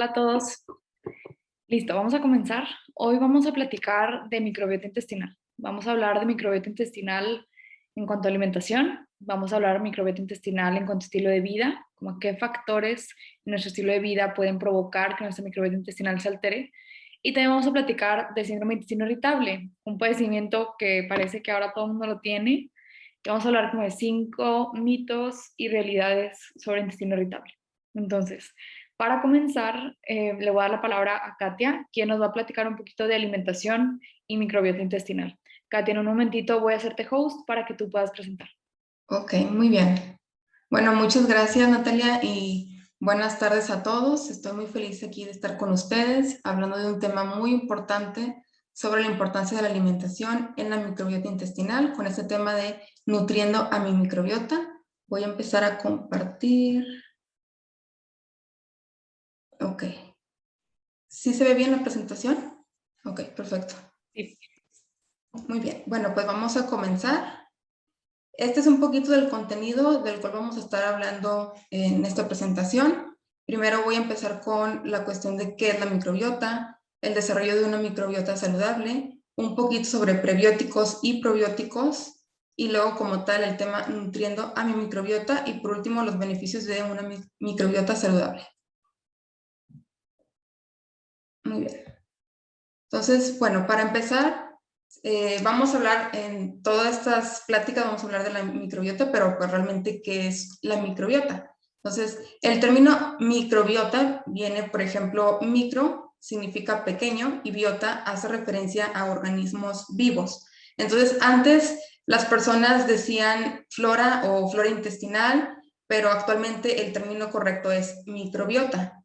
Hola a todos. Listo, vamos a comenzar. Hoy vamos a platicar de microbiota intestinal. Vamos a hablar de microbiota intestinal en cuanto a alimentación. Vamos a hablar de microbiota intestinal en cuanto a estilo de vida, como qué factores en nuestro estilo de vida pueden provocar que nuestra microbiota intestinal se altere. Y también vamos a platicar de síndrome de intestino irritable, un padecimiento que parece que ahora todo el mundo lo tiene. Y vamos a hablar como de 5 mitos y realidades sobre el intestino irritable. Entonces, para comenzar, le voy a dar la palabra a Katia, quien nos va a platicar un poquito de alimentación y microbiota intestinal. Katia, en un momentito voy a hacerte host para que tú puedas presentar. Ok, muy bien. Bueno, muchas gracias, Natalia, y buenas tardes a todos. Estoy muy feliz aquí de estar con ustedes, hablando de un tema muy importante sobre la importancia de la alimentación en la microbiota intestinal, con este tema de nutriendo a mi microbiota. Voy a empezar a compartir. Ok. ¿Sí se ve bien la presentación? Ok, perfecto. Sí. Muy bien. Bueno, pues vamos a comenzar. Este es un poquito del contenido del cual vamos a estar hablando en esta presentación. Primero voy a empezar con la cuestión de qué es la microbiota, el desarrollo de una microbiota saludable, un poquito sobre prebióticos y probióticos, y luego como tal el tema nutriendo a mi microbiota, y por último los beneficios de una microbiota saludable. Muy bien. Entonces, bueno, para empezar, vamos a hablar en todas estas pláticas, vamos a hablar de la microbiota, pero pues realmente, ¿qué es la microbiota? Entonces, el término microbiota viene, por ejemplo, micro significa pequeño y biota hace referencia a organismos vivos. Entonces, antes las personas decían flora o flora intestinal, pero actualmente el término correcto es microbiota.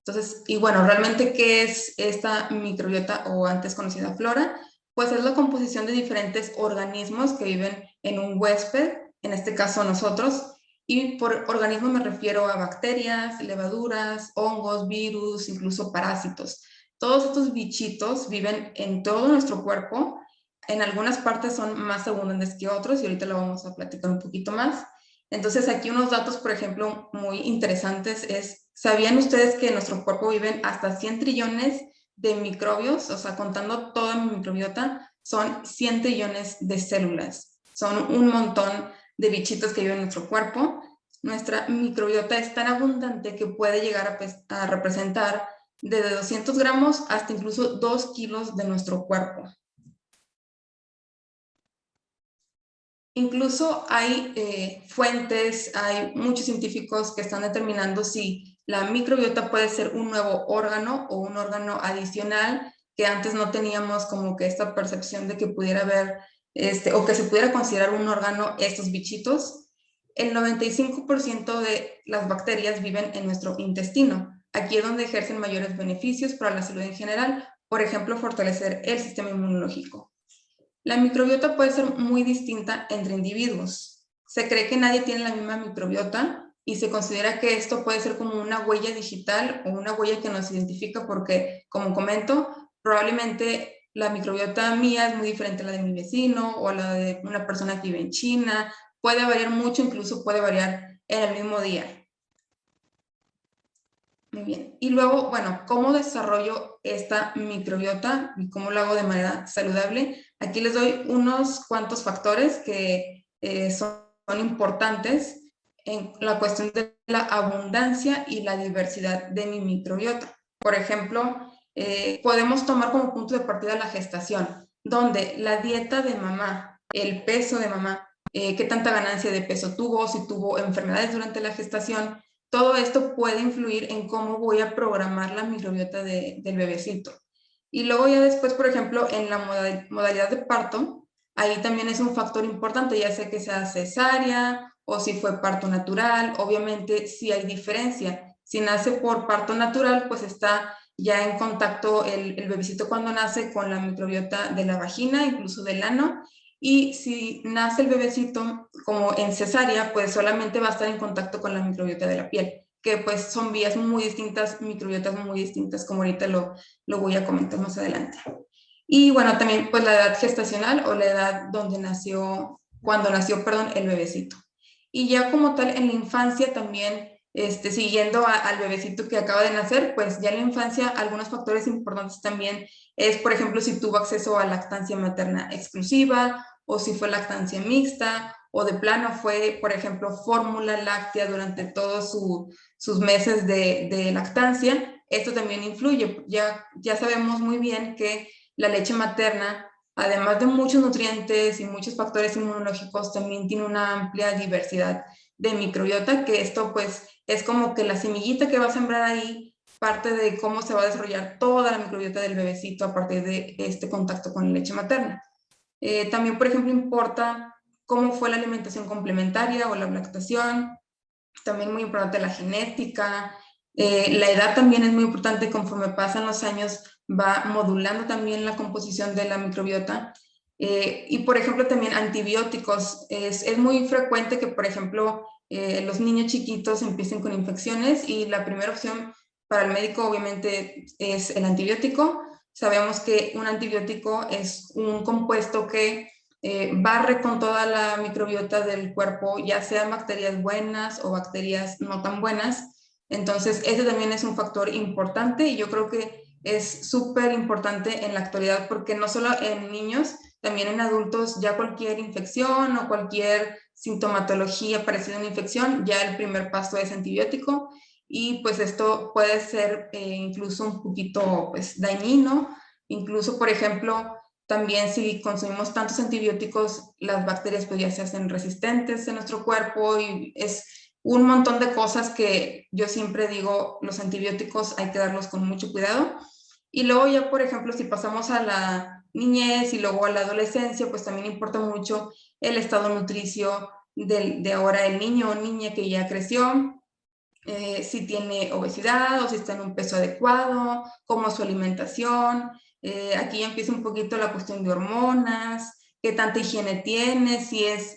Entonces, y bueno, realmente, ¿qué es esta microbiota o antes conocida flora? Pues es la composición de diferentes organismos que viven en un huésped, en este caso nosotros, y por organismo me refiero a bacterias, levaduras, hongos, virus, incluso parásitos. Todos estos bichitos viven en todo nuestro cuerpo, en algunas partes son más abundantes que otros y ahorita lo vamos a platicar un poquito más. Entonces, aquí unos datos, por ejemplo, muy interesantes es, ¿sabían ustedes que en nuestro cuerpo viven hasta 100 trillones de microbios? O sea, contando toda mi microbiota, son 100 trillones de células. Son un montón de bichitos que viven en nuestro cuerpo. Nuestra microbiota es tan abundante que puede llegar a representar desde 200 gramos hasta incluso 2 kilos de nuestro cuerpo. Incluso hay fuentes, hay muchos científicos que están determinando si la microbiota puede ser un nuevo órgano o un órgano adicional que antes no teníamos como que esta percepción de que pudiera haber, o que se pudiera considerar un órgano estos bichitos. El 95% de las bacterias viven en nuestro intestino. Aquí es donde ejercen mayores beneficios para la salud en general, por ejemplo, fortalecer el sistema inmunológico. La microbiota puede ser muy distinta entre individuos. Se cree que nadie tiene la misma microbiota y se considera que esto puede ser como una huella digital o una huella que nos identifica porque, como comento, probablemente la microbiota mía es muy diferente a la de mi vecino o a la de una persona que vive en China. Puede variar mucho, incluso puede variar en el mismo día. Muy bien. Y luego, bueno, ¿cómo desarrollo esta microbiota y cómo lo hago de manera saludable? Aquí les doy unos cuantos factores que son importantes en la cuestión de la abundancia y la diversidad de mi microbiota. Por ejemplo, podemos tomar como punto de partida la gestación, donde la dieta de mamá, el peso de mamá, qué tanta ganancia de peso tuvo, si tuvo enfermedades durante la gestación, todo esto puede influir en cómo voy a programar la microbiota del bebecito. Y luego ya después, por ejemplo, en la modalidad de parto, ahí también es un factor importante, ya sea que sea cesárea o si fue parto natural. Obviamente sí hay diferencia. Si nace por parto natural, pues está ya en contacto el bebecito cuando nace con la microbiota de la vagina, incluso del ano. Y si nace el bebecito como en cesárea, pues solamente va a estar en contacto con la microbiota de la piel, que pues son vías muy distintas, microbiotas muy distintas, como ahorita lo voy a comentar más adelante. Y bueno, también pues la edad gestacional o la edad donde nació, cuando nació, perdón, el bebecito. Y ya como tal en la infancia también siguiendo al bebecito que acaba de nacer, pues ya en la infancia algunos factores importantes también es, por ejemplo, si tuvo acceso a lactancia materna exclusiva o si fue lactancia mixta o de plano fue, por ejemplo, fórmula láctea durante todos sus meses de lactancia. Esto también influye. Ya sabemos muy bien que la leche materna, además de muchos nutrientes y muchos factores inmunológicos, también tiene una amplia diversidad de microbiota, que esto pues es como que la semillita que va a sembrar ahí, parte de cómo se va a desarrollar toda la microbiota del bebecito a partir de este contacto con la leche materna. También, por ejemplo, importa cómo fue la alimentación complementaria o la lactación, también muy importante la genética, la edad también es muy importante, conforme pasan los años va modulando también la composición de la microbiota. Y por ejemplo también antibióticos, es muy frecuente que por ejemplo los niños chiquitos empiecen con infecciones y la primera opción para el médico obviamente es el antibiótico. Sabemos que un antibiótico es un compuesto que barre con toda la microbiota del cuerpo, ya sean bacterias buenas o bacterias no tan buenas. Entonces, ese también es un factor importante y yo creo que es súper importante en la actualidad porque no solo en niños, también en adultos, ya cualquier infección o cualquier sintomatología parecida a una infección, ya el primer paso es antibiótico y pues esto puede ser incluso un poquito pues, dañino. Incluso, por ejemplo, también si consumimos tantos antibióticos, las bacterias pues ya se hacen resistentes en nuestro cuerpo y es un montón de cosas que yo siempre digo, los antibióticos hay que darlos con mucho cuidado. Y luego ya, por ejemplo, si pasamos a la niñez y luego a la adolescencia, pues también importa mucho el estado nutricio de ahora el niño o niña que ya creció, si tiene obesidad o si está en un peso adecuado, cómo es su alimentación. Aquí ya empieza un poquito la cuestión de hormonas, qué tanta higiene tiene, si es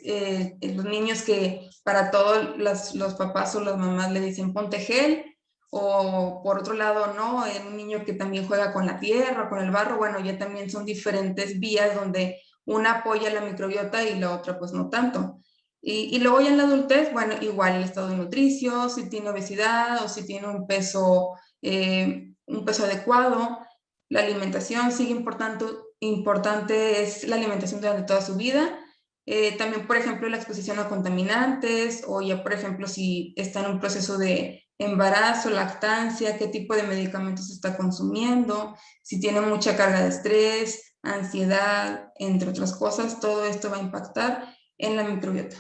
los niños que para todos los papás o las mamás le dicen ponte gel, o por otro lado, ¿no? Un niño que también juega con la tierra, con el barro, bueno, ya también son diferentes vías donde una apoya la microbiota y la otra pues no tanto. Y luego ya en la adultez, bueno, igual el estado de nutricio, si tiene obesidad o si tiene un peso adecuado. La alimentación sigue importante es la alimentación durante toda su vida. También, por ejemplo, la exposición a contaminantes o ya, por ejemplo, si está en un proceso de embarazo, lactancia, qué tipo de medicamentos está consumiendo, si tiene mucha carga de estrés, ansiedad, entre otras cosas, todo esto va a impactar en la microbiota.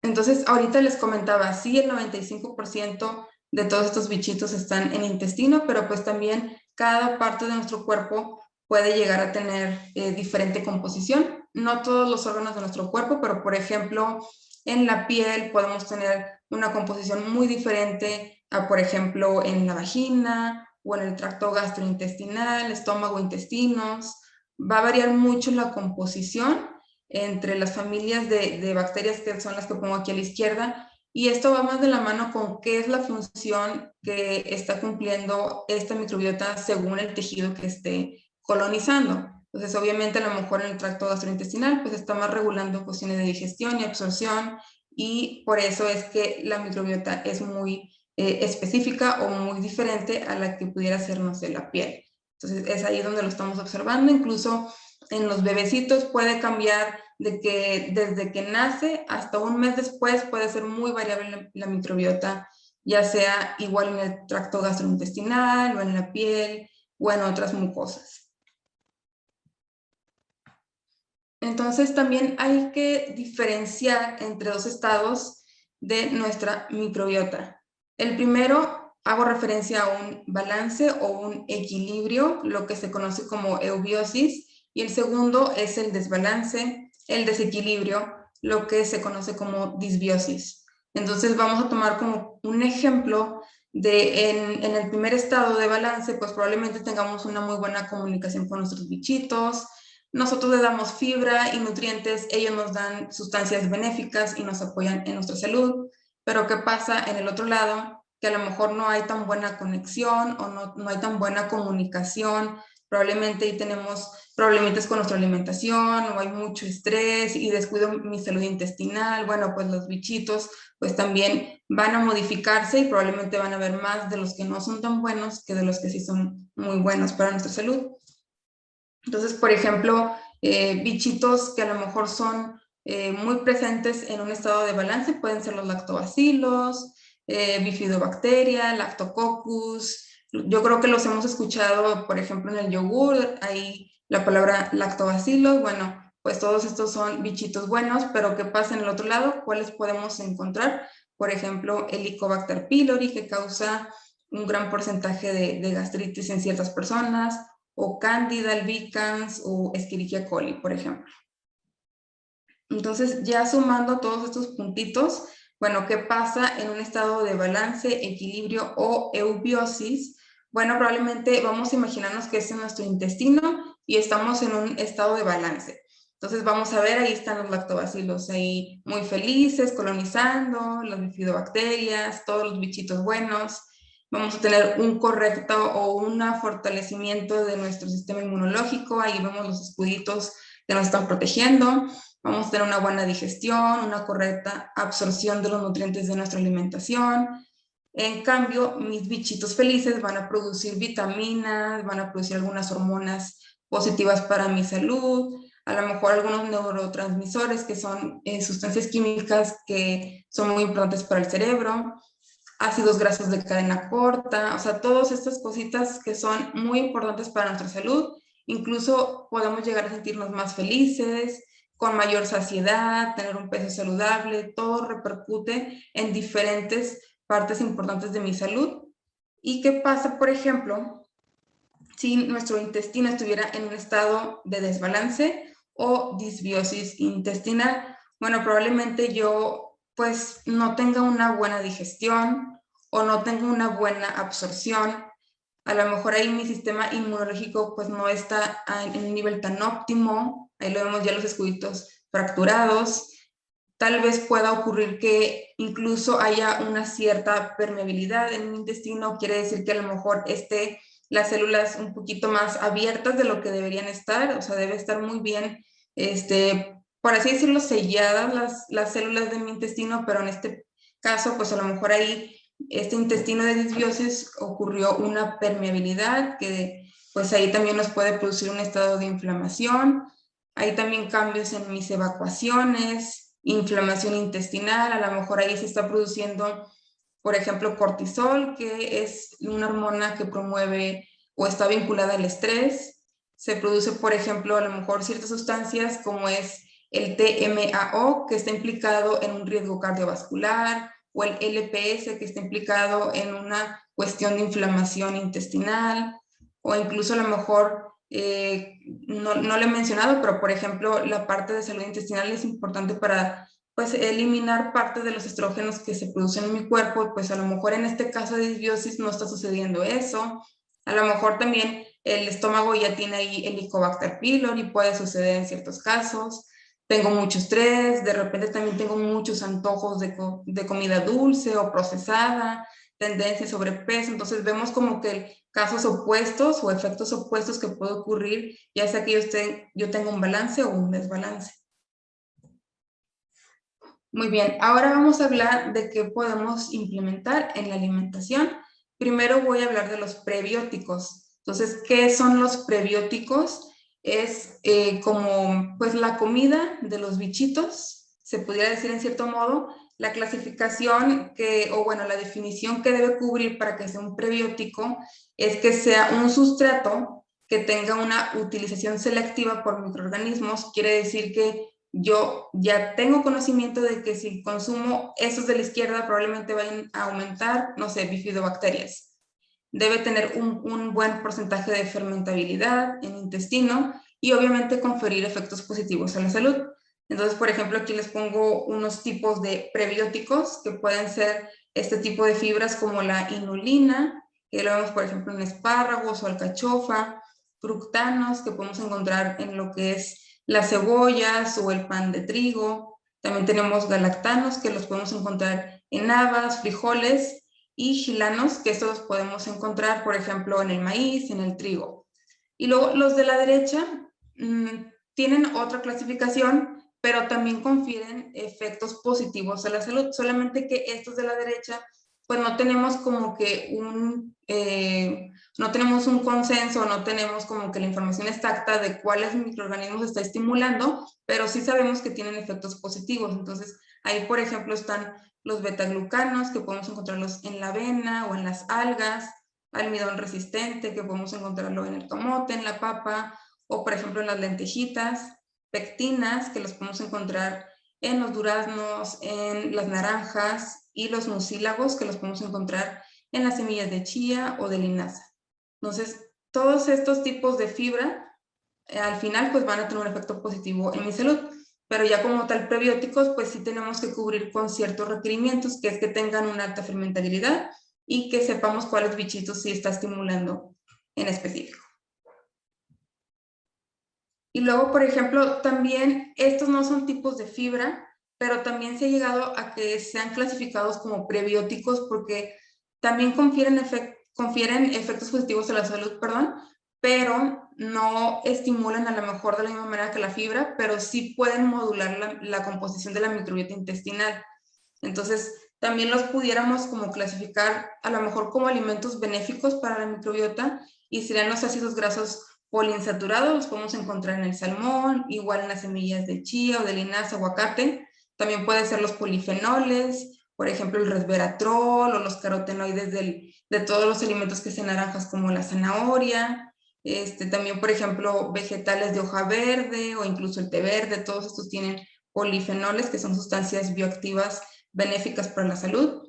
Entonces, ahorita les comentaba, sí, el 95% de todos estos bichitos están en intestino, pero pues también cada parte de nuestro cuerpo puede llegar a tener diferente composición. No todos los órganos de nuestro cuerpo, pero por ejemplo, en la piel podemos tener una composición muy diferente a, por ejemplo, en la vagina o en el tracto gastrointestinal, estómago, intestinos. Va a variar mucho la composición entre las familias de bacterias que son las que pongo aquí a la izquierda, y esto va más de la mano con qué es la función que está cumpliendo esta microbiota según el tejido que esté colonizando. Entonces, obviamente, a lo mejor en el tracto gastrointestinal, pues está más regulando cuestiones de digestión y absorción, y por eso es que la microbiota es muy específica o muy diferente a la que pudiera ser, no sé, la piel. Entonces, es ahí donde lo estamos observando. Incluso en los bebecitos puede cambiar de que desde que nace hasta un mes después puede ser muy variable la microbiota, ya sea igual en el tracto gastrointestinal o en la piel o en otras mucosas. Entonces también hay que diferenciar entre dos estados de nuestra microbiota. El primero, hago referencia a un balance o un equilibrio, lo que se conoce como eubiosis, y el segundo es el desbalance, el desequilibrio, lo que se conoce como disbiosis. Entonces vamos a tomar como un ejemplo de en el primer estado de balance, pues probablemente tengamos una muy buena comunicación con nuestros bichitos, nosotros les damos fibra y nutrientes, ellos nos dan sustancias benéficas y nos apoyan en nuestra salud, pero ¿qué pasa en el otro lado? Que a lo mejor no hay tan buena conexión o no hay tan buena comunicación, probablemente ahí tenemos problemitas con nuestra alimentación, o hay mucho estrés y descuido mi salud intestinal, bueno, pues los bichitos pues también van a modificarse y probablemente van a haber más de los que no son tan buenos que de los que sí son muy buenos para nuestra salud. Entonces, por ejemplo, bichitos que a lo mejor son muy presentes en un estado de balance pueden ser los lactobacilos, bifidobacteria, lactococcus. Yo creo que los hemos escuchado, por ejemplo, en el yogur, hay la palabra lactobacilos. Bueno, pues todos estos son bichitos buenos, pero ¿qué pasa en el otro lado? ¿Cuáles podemos encontrar? Por ejemplo, Helicobacter pylori, que causa un gran porcentaje de gastritis en ciertas personas, o Candida albicans o Escherichia coli, por ejemplo. Entonces, ya sumando todos estos puntitos, bueno, ¿qué pasa en un estado de balance, equilibrio o eubiosis? Bueno, probablemente vamos a imaginarnos que es en nuestro intestino y estamos en un estado de balance. Entonces vamos a ver, ahí están los lactobacilos ahí muy felices, colonizando, las bifidobacterias, todos los bichitos buenos. Vamos a tener un correcto o un fortalecimiento de nuestro sistema inmunológico. Ahí vemos los escuditos que nos están protegiendo. Vamos a tener una buena digestión, una correcta absorción de los nutrientes de nuestra alimentación. En cambio, mis bichitos felices van a producir vitaminas, van a producir algunas hormonas positivas para mi salud, a lo mejor algunos neurotransmisores que son sustancias químicas que son muy importantes para el cerebro, ácidos grasos de cadena corta, o sea, todas estas cositas que son muy importantes para nuestra salud. Incluso podemos llegar a sentirnos más felices, con mayor saciedad, tener un peso saludable, todo repercute en diferentes partes importantes de mi salud. ¿Y qué pasa, por ejemplo, si nuestro intestino estuviera en un estado de desbalance o disbiosis intestinal? Bueno, probablemente yo pues no tenga una buena digestión o no tenga una buena absorción. A lo mejor ahí mi sistema inmunológico pues no está en un nivel tan óptimo. Ahí lo vemos ya los escuditos fracturados. Tal vez pueda ocurrir que incluso haya una cierta permeabilidad en mi intestino. Quiere decir que a lo mejor las células un poquito más abiertas de lo que deberían estar. O sea, debe estar muy bien, por así decirlo, selladas las células de mi intestino, pero en este caso, pues a lo mejor ahí este intestino de disbiosis ocurrió una permeabilidad que pues ahí también nos puede producir un estado de inflamación. Hay también cambios en mis evacuaciones, inflamación intestinal, a lo mejor ahí se está produciendo, por ejemplo, cortisol, que es una hormona que promueve o está vinculada al estrés. Se produce, por ejemplo, a lo mejor ciertas sustancias como es el TMAO, que está implicado en un riesgo cardiovascular, o el LPS, que está implicado en una cuestión de inflamación intestinal, o incluso a lo mejor, no lo he mencionado, pero por ejemplo, la parte de salud intestinal es importante para pues eliminar parte de los estrógenos que se producen en mi cuerpo. Pues a lo mejor en este caso de disbiosis no está sucediendo eso. A lo mejor también el estómago ya tiene ahí Helicobacter pylori, puede suceder en ciertos casos. Tengo mucho estrés, de repente también tengo muchos antojos de comida dulce o procesada, tendencia a sobrepeso. Entonces vemos como que casos opuestos o efectos opuestos que puede ocurrir, ya sea que yo tenga un balance o un desbalance. Muy bien, ahora vamos a hablar de qué podemos implementar en la alimentación. Primero voy a hablar de los prebióticos. Entonces, ¿qué son los prebióticos? Es como pues la comida de los bichitos, se pudiera decir en cierto modo. La clasificación o bueno, la definición que debe cubrir para que sea un prebiótico es que sea un sustrato que tenga una utilización selectiva por microorganismos. Quiere decir que yo ya tengo conocimiento de que si consumo esos de la izquierda probablemente vayan a aumentar, no sé, bifidobacterias. Debe tener un buen porcentaje de fermentabilidad en intestino y obviamente conferir efectos positivos a la salud. Entonces, por ejemplo, aquí les pongo unos tipos de prebióticos que pueden ser este tipo de fibras como la inulina, que lo vemos por ejemplo en espárragos o alcachofa, fructanos que podemos encontrar en lo que es las cebollas o el pan de trigo. También tenemos galactanos que los podemos encontrar en habas, frijoles, y gilanos, que estos los podemos encontrar, por ejemplo, en el maíz, en el trigo. Y luego los de la derecha tienen otra clasificación, pero también confieren efectos positivos a la salud, solamente que estos de la derecha, pues no tenemos como que no tenemos un consenso, no tenemos como que la información exacta de cuáles microorganismos está estimulando, pero sí sabemos que tienen efectos positivos. Entonces, ahí, por ejemplo, están los betaglucanos, que podemos encontrarlos en la avena o en las algas, almidón resistente, que podemos encontrarlo en el camote, en la papa, o por ejemplo en las lentejitas, pectinas, que los podemos encontrar en los duraznos, en las naranjas, y los mucílagos, que los podemos encontrar en las semillas de chía o de linaza. Entonces, todos estos tipos de fibra, al final, pues van a tener un efecto positivo en mi salud. Pero ya como tal prebióticos, pues sí tenemos que cubrir con ciertos requerimientos, que es que tengan una alta fermentabilidad y que sepamos cuáles bichitos sí está estimulando en específico. Y luego, por ejemplo, también estos no son tipos de fibra, pero también se ha llegado a que sean clasificados como prebióticos porque también confieren efectos positivos a la salud, perdón, pero no estimulan a lo mejor de la misma manera que la fibra, pero sí pueden modular la composición de la microbiota intestinal. Entonces, también los pudiéramos como clasificar a lo mejor como alimentos benéficos para la microbiota, y serían los ácidos grasos poliinsaturados, los podemos encontrar en el salmón, igual en las semillas de chía o de linaza, aguacate. También pueden ser los polifenoles, por ejemplo el resveratrol o los carotenoides de todos los alimentos que sean naranjas como la zanahoria. También, por ejemplo, vegetales de hoja verde o incluso el té verde, todos estos tienen polifenoles, que son sustancias bioactivas benéficas para la salud.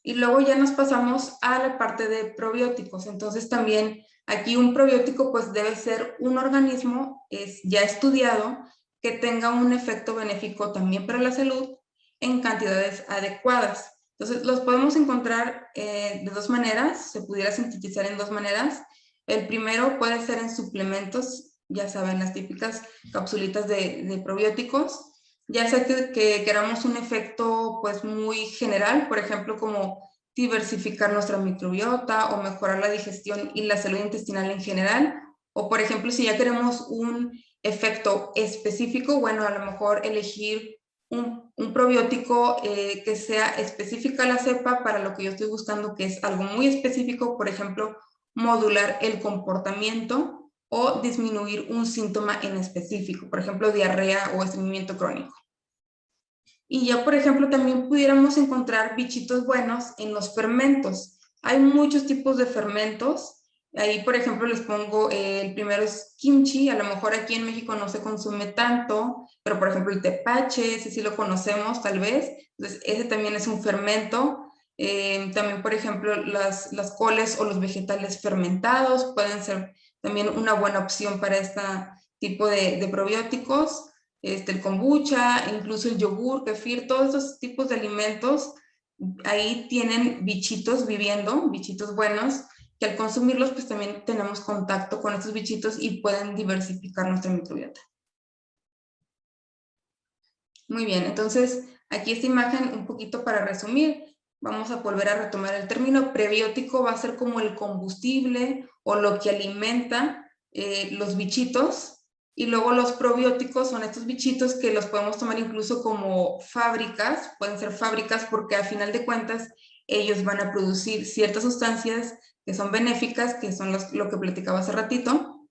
Y luego ya nos pasamos a la parte de probióticos. Entonces también aquí un probiótico pues debe ser un organismo ya estudiado que tenga un efecto benéfico también para la salud en cantidades adecuadas. Entonces los podemos encontrar de dos maneras, se pudiera sintetizar en dos maneras. El primero puede ser en suplementos, ya saben, las típicas capsulitas de probióticos, ya sea que queramos un efecto pues muy general, por ejemplo, como diversificar nuestra microbiota o mejorar la digestión y la salud intestinal en general, o por ejemplo, si ya queremos un efecto específico, bueno, a lo mejor elegir un probiótico que sea específico a la cepa para lo que yo estoy buscando, que es algo muy específico, por ejemplo, modular el comportamiento o disminuir un síntoma en específico, por ejemplo, diarrea o estreñimiento crónico. Y ya, por ejemplo, también pudiéramos encontrar bichitos buenos en los fermentos. Hay muchos tipos de fermentos. Ahí, por ejemplo, les pongo, el primero es kimchi. A lo mejor aquí en México no se consume tanto, pero por ejemplo el tepache, ese sí lo conocemos tal vez. Entonces, ese también es un fermento. También, por ejemplo, las coles o los vegetales fermentados pueden ser también una buena opción para este tipo de probióticos. El kombucha, incluso el yogur, kefir, todos estos tipos de alimentos, ahí tienen bichitos viviendo, bichitos buenos, que al consumirlos pues también tenemos contacto con estos bichitos y pueden diversificar nuestra microbiota. Muy bien, entonces aquí esta imagen un poquito para resumir. Vamos a volver a retomar el término. Prebiótico va a ser como el combustible o lo que alimenta los bichitos. Y luego los probióticos son estos bichitos que los podemos tomar incluso como fábricas, pueden ser fábricas porque a final de cuentas ellos van a producir ciertas sustancias que son benéficas, que son lo que platicaba hace ratito.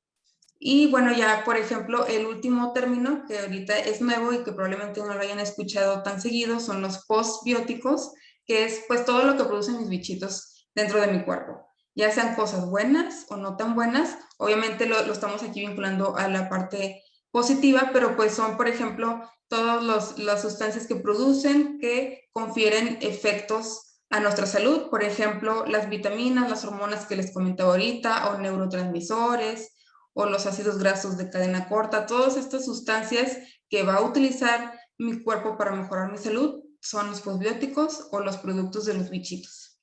Y bueno, ya por ejemplo, el último término que ahorita es nuevo y que probablemente no lo hayan escuchado tan seguido son los postbióticos, que es pues todo lo que producen mis bichitos dentro de mi cuerpo, ya sean cosas buenas o no tan buenas. Obviamente lo estamos aquí vinculando a la parte positiva, pero pues son, por ejemplo, todas las sustancias que producen que confieren efectos a nuestra salud, por ejemplo, las vitaminas, las hormonas que les comentaba ahorita, o neurotransmisores, o los ácidos grasos de cadena corta, todas estas sustancias que va a utilizar mi cuerpo para mejorar mi salud son los postbióticos o los productos de los bichitos.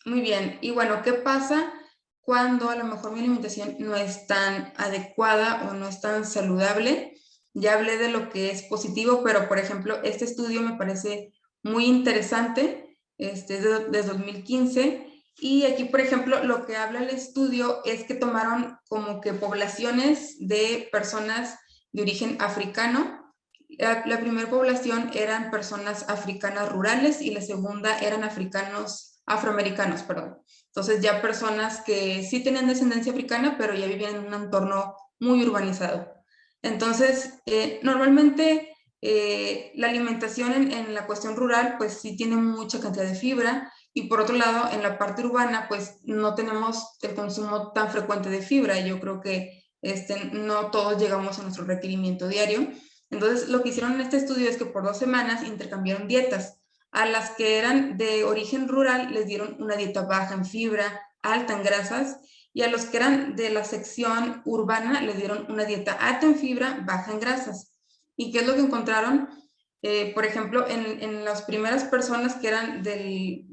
Muy bien, y bueno, ¿qué pasa cuando a lo mejor mi alimentación no es tan adecuada o no es tan saludable? Ya hablé de lo que es positivo, pero por ejemplo, este estudio me parece muy interesante, de 2015, Y aquí, por ejemplo, lo que habla el estudio es que tomaron como que poblaciones de personas de origen africano. La primera población eran personas africanas rurales y la segunda eran afroamericanos, perdón. Entonces ya personas que sí tenían descendencia africana, pero ya vivían en un entorno muy urbanizado. Entonces, normalmente la alimentación en la cuestión rural, pues sí tiene mucha cantidad de fibra, y por otro lado, en la parte urbana, pues no tenemos el consumo tan frecuente de fibra. Yo creo que no todos llegamos a nuestro requerimiento diario. Entonces, lo que hicieron en este estudio es que por 2 semanas intercambiaron dietas. A las que eran de origen rural les dieron una dieta baja en fibra, alta en grasas, y a los que eran de la sección urbana les dieron una dieta alta en fibra, baja en grasas. ¿Y qué es lo que encontraron? Por ejemplo, en las primeras personas que eran del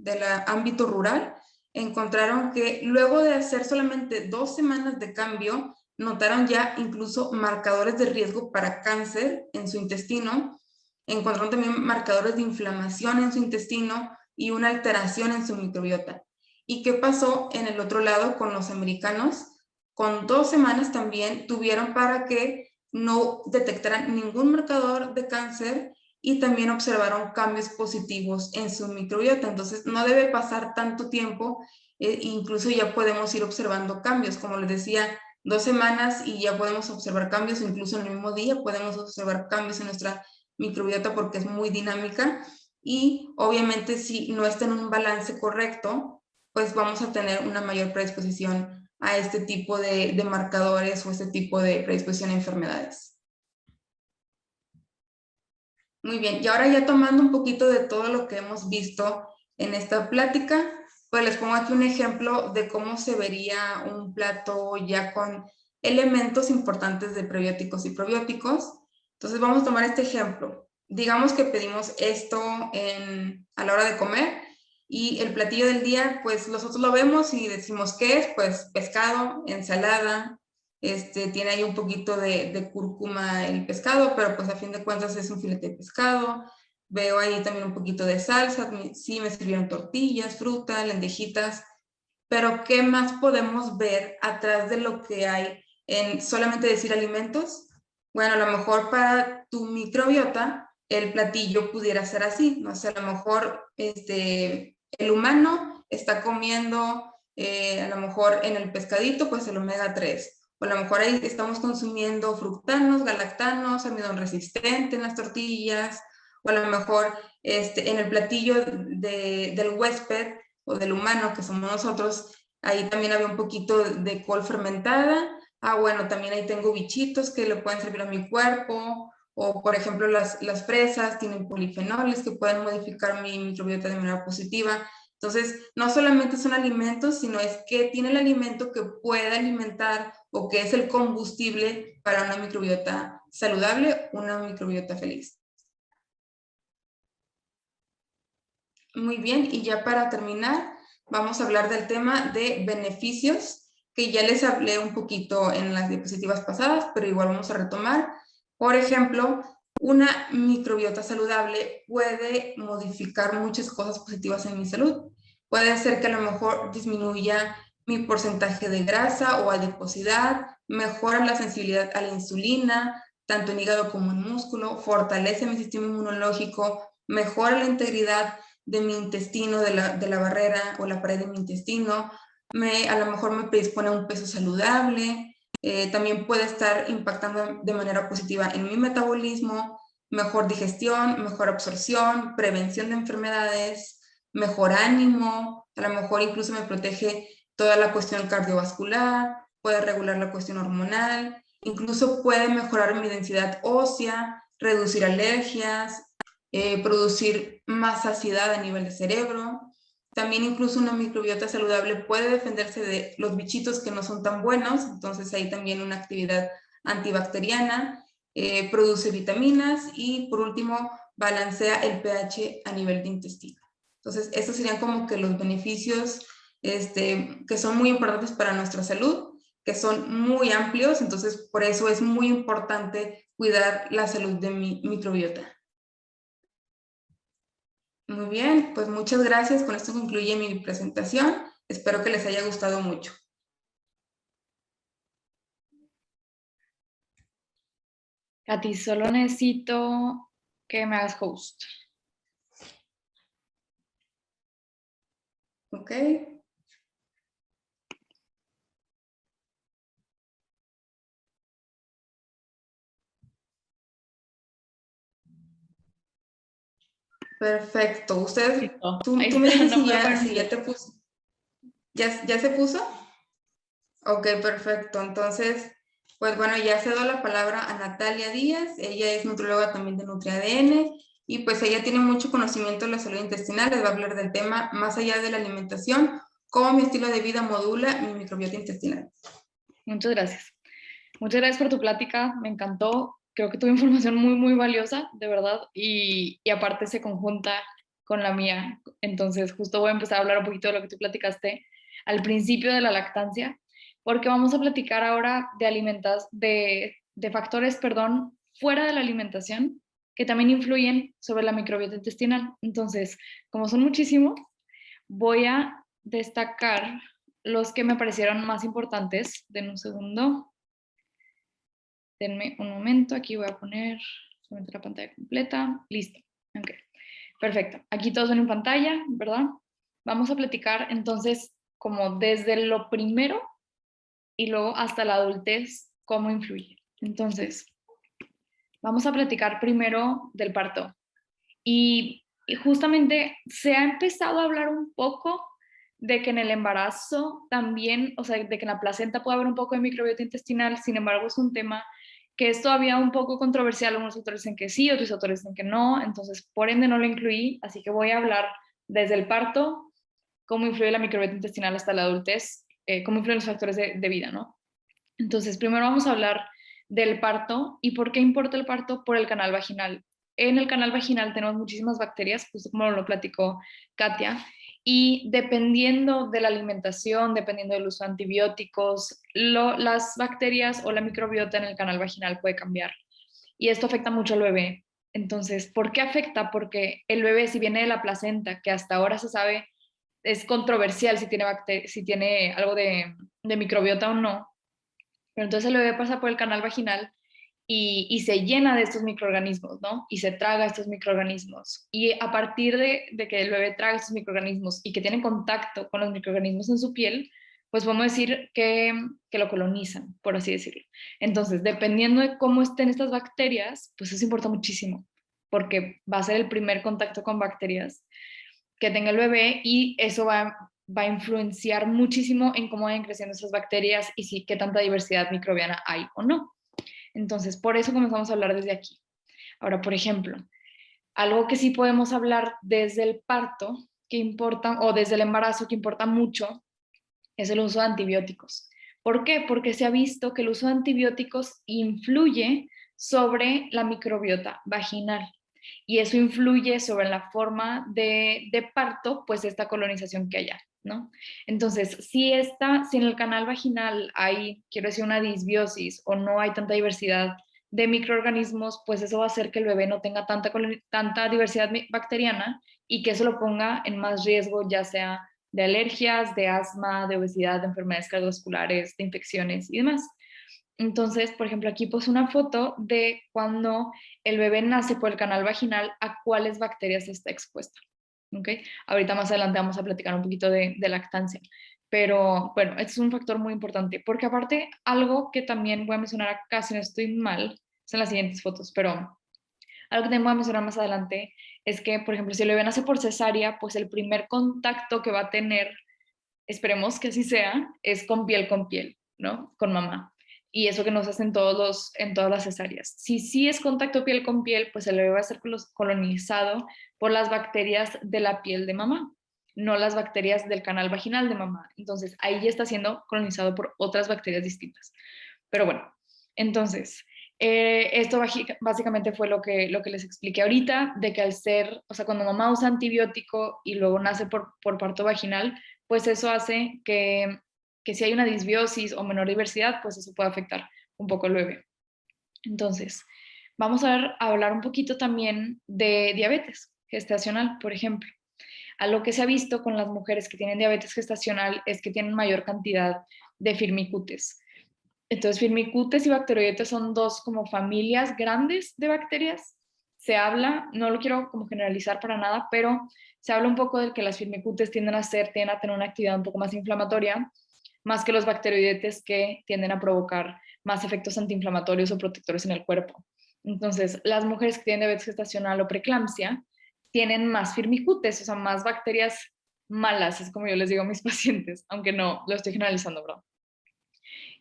ámbito rural, encontraron que luego de hacer solamente 2 semanas de cambio, notaron ya incluso marcadores de riesgo para cáncer en su intestino, encontraron también marcadores de inflamación en su intestino y una alteración en su microbiota. ¿Y qué pasó en el otro lado con los americanos? Con 2 semanas también tuvieron para que no detectaran ningún marcador de cáncer y también observaron cambios positivos en su microbiota. Entonces, no debe pasar tanto tiempo, incluso ya podemos ir observando cambios. Como les decía, 2 semanas y ya podemos observar cambios, incluso en el mismo día podemos observar cambios en nuestra microbiota porque es muy dinámica. Y obviamente, si no está en un balance correcto, pues vamos a tener una mayor predisposición a este tipo de marcadores o este tipo de predisposición a enfermedades. Muy bien, y ahora ya tomando un poquito de todo lo que hemos visto en esta plática, pues les pongo aquí un ejemplo de cómo se vería un plato ya con elementos importantes de prebióticos y probióticos. Entonces vamos a tomar este ejemplo. Digamos que pedimos esto a la hora de comer y el platillo del día, pues nosotros lo vemos y decimos ¿qué es? Pues pescado, ensalada, tiene ahí un poquito de cúrcuma el pescado, pero pues a fin de cuentas es un filete de pescado. Veo ahí también un poquito de salsa, sí me sirvieron tortillas, fruta, lentejitas, pero ¿qué más podemos ver atrás de lo que hay en solamente decir alimentos? Bueno, a lo mejor para tu microbiota el platillo pudiera ser así, no sé, a lo mejor el humano está comiendo a lo mejor en el pescadito pues el omega 3, o a lo mejor ahí estamos consumiendo fructanos, galactanos, almidón resistente en las tortillas, o a lo mejor en el platillo del huésped o del humano que somos nosotros, ahí también había un poquito de col fermentada. Ah, bueno, también ahí tengo bichitos que le pueden servir a mi cuerpo, o por ejemplo las fresas tienen polifenoles que pueden modificar mi microbiota de manera positiva. Entonces, no solamente son alimentos, sino es que tiene el alimento que puede alimentar o que es el combustible para una microbiota saludable, una microbiota feliz. Muy bien, y ya para terminar, vamos a hablar del tema de beneficios, que ya les hablé un poquito en las diapositivas pasadas, pero igual vamos a retomar. Por ejemplo, una microbiota saludable puede modificar muchas cosas positivas en mi salud. Puede ser que a lo mejor disminuya mi porcentaje de grasa o adiposidad, mejora la sensibilidad a la insulina, tanto en hígado como en músculo, fortalece mi sistema inmunológico, mejora la integridad de mi intestino, de la barrera o la pared de mi intestino, a lo mejor me predispone a un peso saludable, también puede estar impactando de manera positiva en mi metabolismo, mejor digestión, mejor absorción, prevención de enfermedades, mejor ánimo, a lo mejor incluso me protege toda la cuestión cardiovascular, puede regular la cuestión hormonal, incluso puede mejorar mi densidad ósea, reducir alergias, producir más saciedad a nivel de cerebro. También incluso una microbiota saludable puede defenderse de los bichitos que no son tan buenos, entonces hay también una actividad antibacteriana, produce vitaminas y por último balancea el pH a nivel de intestino. Entonces estos serían como que los beneficios que son muy importantes para nuestra salud, que son muy amplios, entonces por eso es muy importante cuidar la salud de mi microbiota. Muy bien, pues muchas gracias. Con esto concluye mi presentación espero que les haya gustado mucho. Katy, solo necesito que me hagas host. ¿Ok? Perfecto. Usted, Listo. tú Ahí me está, dices no si puedo ya, poner si ya mute. te puso. ¿Ya se puso? Ok, perfecto. Entonces, pues bueno, ya cedo la palabra a Natalia Díaz. Ella es nutrióloga también de NutriADN y pues ella tiene mucho conocimiento de la salud intestinal. Les va a hablar del tema más allá de la alimentación, cómo mi estilo de vida modula mi microbiota intestinal. Muchas gracias. Muchas gracias por tu plática, me encantó. Creo que tuve información muy, muy valiosa, de verdad, y aparte se conjunta con la mía. Entonces, justo voy a empezar a hablar un poquito de lo que tú platicaste al principio de la lactancia, porque vamos a platicar ahora de factores, perdón, fuera de la alimentación que también influyen sobre la microbiota intestinal. Entonces, como son muchísimos, voy a destacar los que me parecieron más importantes. Den un segundo. Denme un momento, aquí voy a poner solamente la pantalla completa. Listo. Ok. Perfecto. Aquí todos ven en pantalla, ¿verdad? Vamos a platicar entonces como desde lo primero y luego hasta la adultez, cómo influye. Entonces, vamos a platicar primero del parto. Y justamente se ha empezado a hablar un poco de que en el embarazo también, o sea, de que en la placenta puede haber un poco de microbiota intestinal. Sin embargo, es un tema que es todavía un poco controversial. Algunos autores dicen que sí, otros autores dicen que no, entonces por ende no lo incluí, así que voy a hablar desde el parto, cómo influye la microbiota intestinal hasta la adultez, cómo influyen los factores de vida, ¿no? Entonces, primero vamos a hablar del parto. ¿Y por qué importa el parto? Por el canal vaginal. En el canal vaginal tenemos muchísimas bacterias, justo como lo platicó Katia, y dependiendo de la alimentación, dependiendo del uso de antibióticos, las bacterias o la microbiota en el canal vaginal puede cambiar. Y esto afecta mucho al bebé. Entonces, ¿por qué afecta? Porque el bebé, si viene de la placenta, que hasta ahora se sabe, es controversial si tiene algo de microbiota o no, pero entonces el bebé pasa por el canal vaginal y se llena de estos microorganismos, ¿no? Y se traga estos microorganismos. Y a partir de que el bebé traga estos microorganismos y que tiene contacto con los microorganismos en su piel, pues podemos decir que lo colonizan, por así decirlo. Entonces, dependiendo de cómo estén estas bacterias, pues eso importa muchísimo, porque va a ser el primer contacto con bacterias que tenga el bebé y eso va a influenciar muchísimo en cómo vayan creciendo esas bacterias y si qué tanta diversidad microbiana hay o no. Entonces, por eso comenzamos a hablar desde aquí. Ahora, por ejemplo, algo que sí podemos hablar desde el parto, que importa, o desde el embarazo, que importa mucho, es el uso de antibióticos. ¿Por qué? Porque se ha visto que el uso de antibióticos influye sobre la microbiota vaginal y eso influye sobre la forma de parto, pues esta colonización que haya, ¿no? Entonces, si en el canal vaginal hay, quiero decir, una disbiosis o no hay tanta diversidad de microorganismos, pues eso va a hacer que el bebé no tenga tanta diversidad bacteriana y que eso lo ponga en más riesgo, ya sea de alergias, de asma, de obesidad, de enfermedades cardiovasculares, de infecciones y demás. Entonces, por ejemplo, aquí puse una foto de cuando el bebé nace por el canal vaginal, a cuáles bacterias está expuesta. ¿Ok? Ahorita más adelante vamos a platicar un poquito de lactancia. Pero bueno, este es un factor muy importante, porque aparte, algo que también voy a mencionar acá, si no estoy mal, son las siguientes fotos, pero algo que también voy a mencionar más adelante es que, por ejemplo, si el bebé nace por cesárea, pues el primer contacto que va a tener, esperemos que así sea, es con piel, ¿no? Con mamá. Y eso que nos hacen en todas las cesáreas. Si sí es contacto piel con piel, pues el bebé va a ser colonizado por las bacterias de la piel de mamá, no las bacterias del canal vaginal de mamá. Entonces, ahí ya está siendo colonizado por otras bacterias distintas. Pero bueno, entonces, esto básicamente fue lo que les expliqué ahorita, de que al ser, o sea, cuando mamá usa antibiótico y luego nace por parto vaginal, pues eso hace que si hay una disbiosis o menor diversidad, pues eso puede afectar un poco al bebé. Entonces, vamos a hablar un poquito también de diabetes gestacional, por ejemplo. Algo que se ha visto con las mujeres que tienen diabetes gestacional es que tienen mayor cantidad de firmicutes. Entonces, firmicutes y bacteroidetes son dos como familias grandes de bacterias. Se habla, no lo quiero como generalizar para nada, pero se habla un poco de que las firmicutes tienden a tener una actividad un poco más inflamatoria, más que los bacteroidetes que tienden a provocar más efectos antiinflamatorios o protectores en el cuerpo. Entonces, las mujeres que tienen diabetes gestacional o preeclampsia tienen más firmicutes, o sea, más bacterias malas, es como yo les digo a mis pacientes, aunque no lo estoy generalizando, ¿verdad?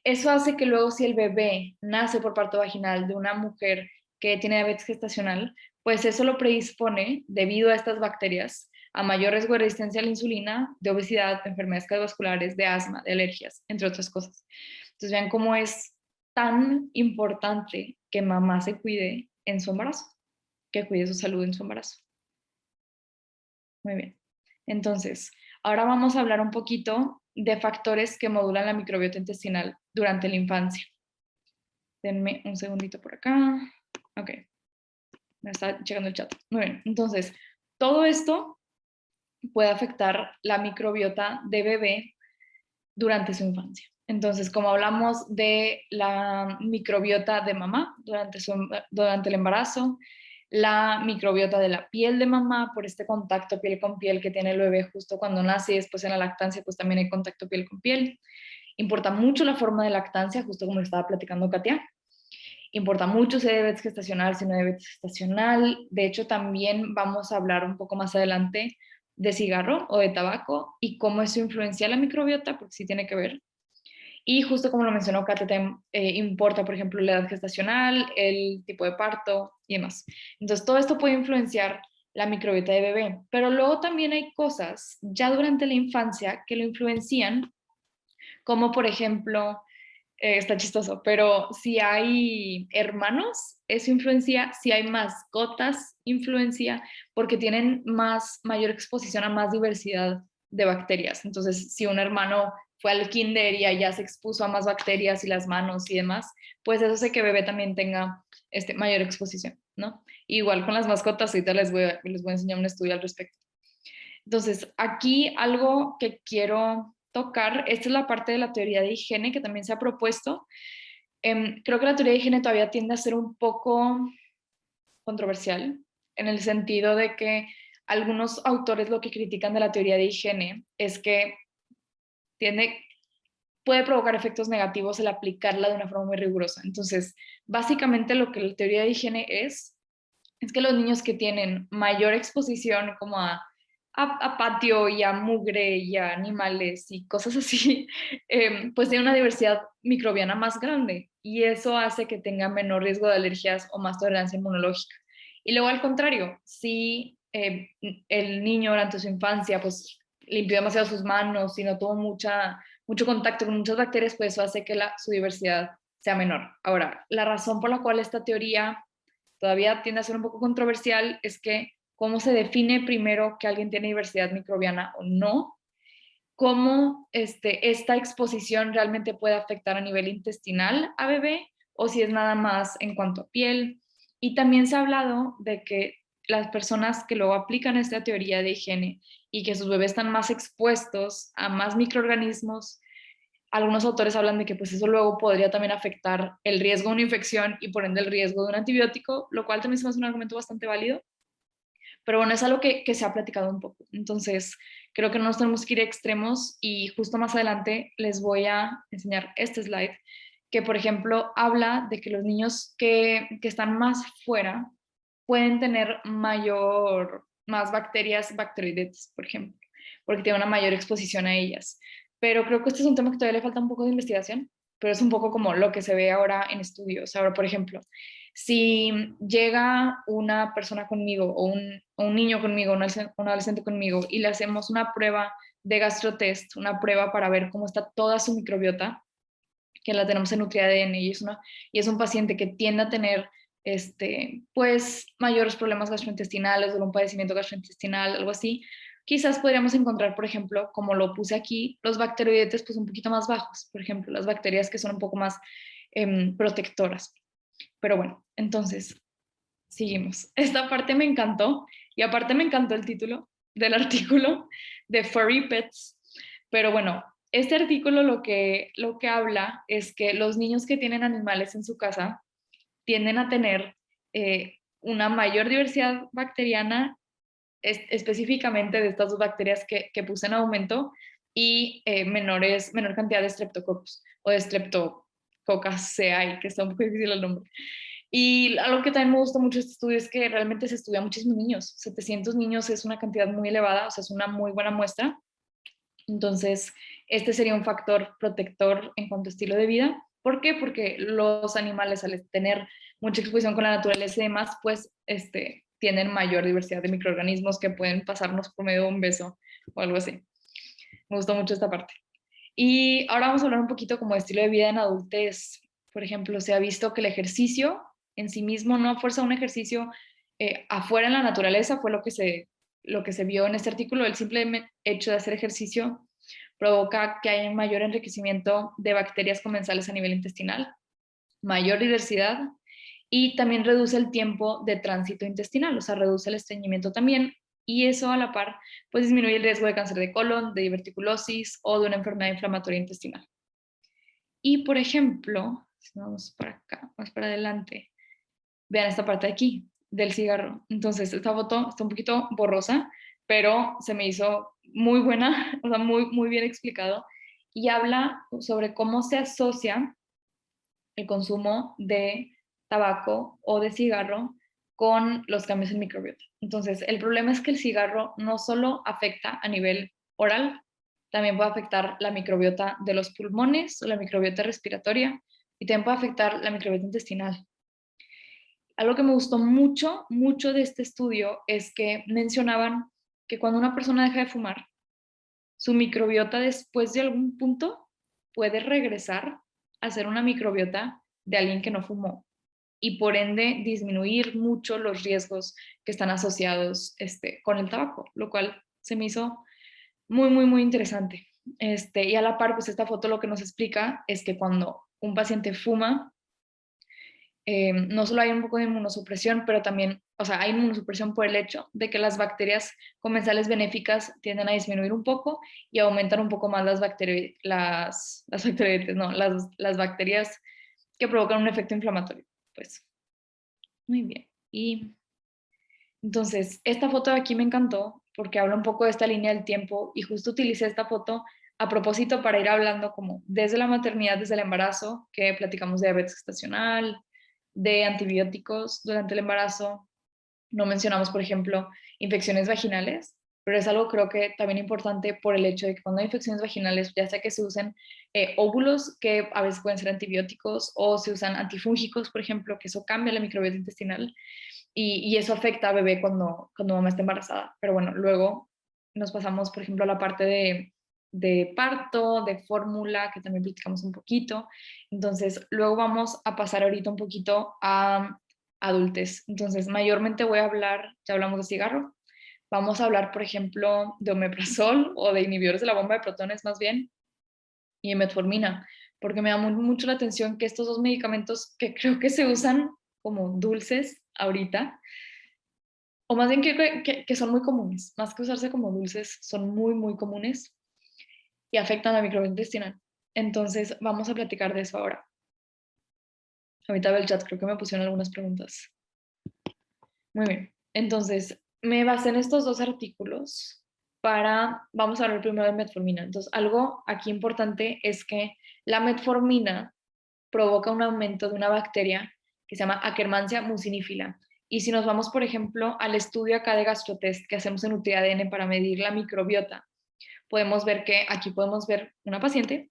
Eso hace que luego si el bebé nace por parto vaginal de una mujer que tiene diabetes gestacional, pues eso lo predispone, debido a estas bacterias, a mayor riesgo de resistencia a la insulina, de obesidad, de enfermedades cardiovasculares, de asma, de alergias, entre otras cosas. Entonces vean cómo es tan importante que mamá se cuide en su embarazo, que cuide su salud en su embarazo. Muy bien. Entonces, ahora vamos a hablar un poquito de factores que modulan la microbiota intestinal durante la infancia. Denme un segundito por acá. Ok, me está llegando el chat. Muy bien, entonces, todo esto puede afectar la microbiota de bebé durante su infancia. Entonces, como hablamos de la microbiota de mamá durante el embarazo, la microbiota de la piel de mamá por este contacto piel con piel que tiene el bebé justo cuando nace y después en la lactancia pues también hay contacto piel con piel. Importa mucho la forma de lactancia, justo como le estaba platicando Katia. Importa mucho si hay diabetes gestacional, si no hay diabetes gestacional. De hecho, también vamos a hablar un poco más adelante de cigarro o de tabaco y cómo eso influencia la microbiota, porque sí tiene que ver. Y justo como lo mencionó Kate, importa, por ejemplo, la edad gestacional, el tipo de parto y demás. Entonces, todo esto puede influenciar la microbiota de bebé. Pero luego también hay cosas ya durante la infancia que lo influencian, como por ejemplo, está chistoso, pero si hay hermanos, eso influencia, si hay mascotas, influencia, porque tienen mayor exposición a más diversidad de bacterias. Entonces, si un hermano fue al kinder y allá se expuso a más bacterias y las manos y demás, pues eso hace que bebé también tenga mayor exposición, ¿no? Igual con las mascotas, ahorita les voy a enseñar un estudio al respecto. Entonces, aquí algo que quiero tocar, esta es la parte de la teoría de higiene que también se ha propuesto. Creo que la teoría de higiene todavía tiende a ser un poco controversial, en el sentido de que algunos autores lo que critican de la teoría de higiene es que tiene, puede provocar efectos negativos el aplicarla de una forma muy rigurosa. Entonces, básicamente lo que la teoría de higiene es que los niños que tienen mayor exposición como a patio y a mugre y a animales y cosas así, pues tienen una diversidad microbiana más grande y eso hace que tengan menor riesgo de alergias o más tolerancia inmunológica. Y luego al contrario, si el niño durante su infancia pues limpió demasiado sus manos y no tuvo mucho contacto con muchas bacterias, pues eso hace que su diversidad sea menor. Ahora, la razón por la cual esta teoría todavía tiende a ser un poco controversial es que cómo se define primero que alguien tiene diversidad microbiana o no, cómo esta exposición realmente puede afectar a nivel intestinal a bebé o si es nada más en cuanto a piel. Y también se ha hablado de que las personas que luego aplican esta teoría de higiene y que sus bebés están más expuestos a más microorganismos, algunos autores hablan de que pues eso luego podría también afectar el riesgo de una infección y por ende el riesgo de un antibiótico, lo cual también se me hace un argumento bastante válido. Pero bueno, es algo que se ha platicado un poco. Entonces, creo que no nos tenemos que ir a extremos y justo más adelante les voy a enseñar este slide que, por ejemplo, habla de que los niños que están más fuera pueden tener más bacterias, bacteroidetes, por ejemplo, porque tienen una mayor exposición a ellas. Pero creo que este es un tema que todavía le falta un poco de investigación, pero es un poco como lo que se ve ahora en estudios. Ahora, por ejemplo, si llega una persona conmigo o un niño conmigo, un adolescente conmigo y le hacemos una prueba de gastrotest, una prueba para ver cómo está toda su microbiota, que la tenemos en NutriADN y es un paciente que tiende a tener pues mayores problemas gastrointestinales o un padecimiento gastrointestinal, algo así, quizás podríamos encontrar, por ejemplo, como lo puse aquí, los bacteroidetes pues un poquito más bajos, por ejemplo, las bacterias que son un poco más protectoras. Pero bueno, entonces, seguimos. Esta parte me encantó y aparte me encantó el título del artículo de Furry Pets, pero bueno, este artículo lo que habla es que los niños que tienen animales en su casa tienden a tener una mayor diversidad bacteriana, específicamente de estas dos bacterias que puse en aumento, y menor cantidad de streptococcus o de streptococcus CI, que está un poco difícil el nombre. Y algo que también me gustó mucho de este estudio es que realmente se estudia muchísimos niños. 700 niños es una cantidad muy elevada, o sea, es una muy buena muestra. Entonces, este sería un factor protector en cuanto a estilo de vida. ¿Por qué? Porque los animales, al tener mucha exposición con la naturaleza y demás, pues tienen mayor diversidad de microorganismos que pueden pasarnos por medio de un beso o algo así. Me gustó mucho esta parte. Y ahora vamos a hablar un poquito como de estilo de vida en adultez. Por ejemplo, se ha visto que el ejercicio en sí mismo, no a fuerza un ejercicio afuera en la naturaleza, fue lo que se vio en este artículo. El simple hecho de hacer ejercicio provoca que haya un mayor enriquecimiento de bacterias comensales a nivel intestinal, mayor diversidad, y también reduce el tiempo de tránsito intestinal, o sea, reduce el estreñimiento también, y eso a la par pues disminuye el riesgo de cáncer de colon, de diverticulosis o de una enfermedad inflamatoria intestinal. Y por ejemplo, si vamos para acá, más para adelante, vean esta parte de aquí del cigarro. Entonces, esta foto está un poquito borrosa, pero se me hizo muy buena, o sea, muy bien explicado, y habla sobre cómo se asocia el consumo de tabaco o de cigarro con los cambios en microbiota. Entonces, el problema es que el cigarro no solo afecta a nivel oral, también puede afectar la microbiota de los pulmones, la microbiota respiratoria, y también puede afectar la microbiota intestinal. Algo que me gustó mucho de este estudio es que mencionaban que cuando una persona deja de fumar, su microbiota después de algún punto puede regresar a ser una microbiota de alguien que no fumó, y por ende disminuir mucho los riesgos que están asociados con el tabaco, lo cual se me hizo muy interesante. Y a la par, pues esta foto lo que nos explica es que cuando un paciente fuma, no solo hay un poco de inmunosupresión, pero también, o sea, hay inmunosupresión por el hecho de que las bacterias comensales benéficas tienden a disminuir un poco y aumentan un poco más las bacterias, no, las bacterias que provocan un efecto inflamatorio. Pues, muy bien. Y entonces, esta foto de aquí me encantó porque habla un poco de esta línea del tiempo, y justo utilicé esta foto a propósito para ir hablando como desde la maternidad, desde el embarazo, que platicamos de diabetes gestacional, de antibióticos durante el embarazo. No mencionamos, por ejemplo, infecciones vaginales, pero es algo creo que también importante por el hecho de que cuando hay infecciones vaginales, ya sea que se usen óvulos, que a veces pueden ser antibióticos, o se usan antifúngicos, por ejemplo, que eso cambia la microbiota intestinal, y eso afecta a bebé cuando mamá está embarazada. Pero bueno, luego nos pasamos, por ejemplo, a la parte de parto, de fórmula, que también platicamos un poquito. Entonces, luego vamos a pasar ahorita un poquito a adultez. Entonces, mayormente voy a hablar, ya hablamos de cigarro, vamos a hablar, por ejemplo, de omeprazol o de inhibidores de la bomba de protones más bien, y de metformina, porque me da mucho la atención que estos dos medicamentos que creo que se usan como dulces ahorita, o más bien que son muy comunes, más que usarse como dulces, son muy comunes y afectan a la microbiota intestinal. Entonces, vamos a platicar de eso ahora. Ahorita veo el chat, creo que me pusieron algunas preguntas. Muy bien. Entonces, me basé en estos dos artículos vamos a hablar primero de metformina. Entonces, algo aquí importante es que la metformina provoca un aumento de una bacteria que se llama Akkermansia mucinifila. Y si nos vamos, por ejemplo, al estudio acá de gastrotest que hacemos en NutriADN para medir la microbiota, podemos ver que aquí podemos ver una paciente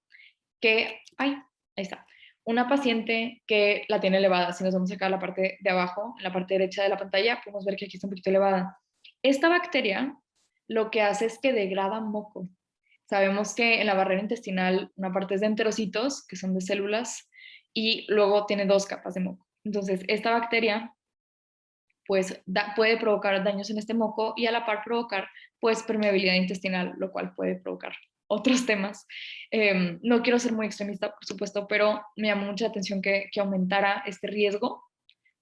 ahí está, una paciente que la tiene elevada. Si nos vamos acá a la parte de abajo, en la parte derecha de la pantalla, podemos ver que aquí está un poquito elevada. Esta bacteria lo que hace es que degrada moco. Sabemos que en la barrera intestinal una parte es de enterocitos, que son de células, y luego tiene dos capas de moco. Entonces, esta bacteria pues puede provocar daños en este moco y a la par provocar pues permeabilidad intestinal, lo cual puede provocar otros temas. No quiero ser muy extremista, por supuesto, pero me llamó mucha atención que aumentara este riesgo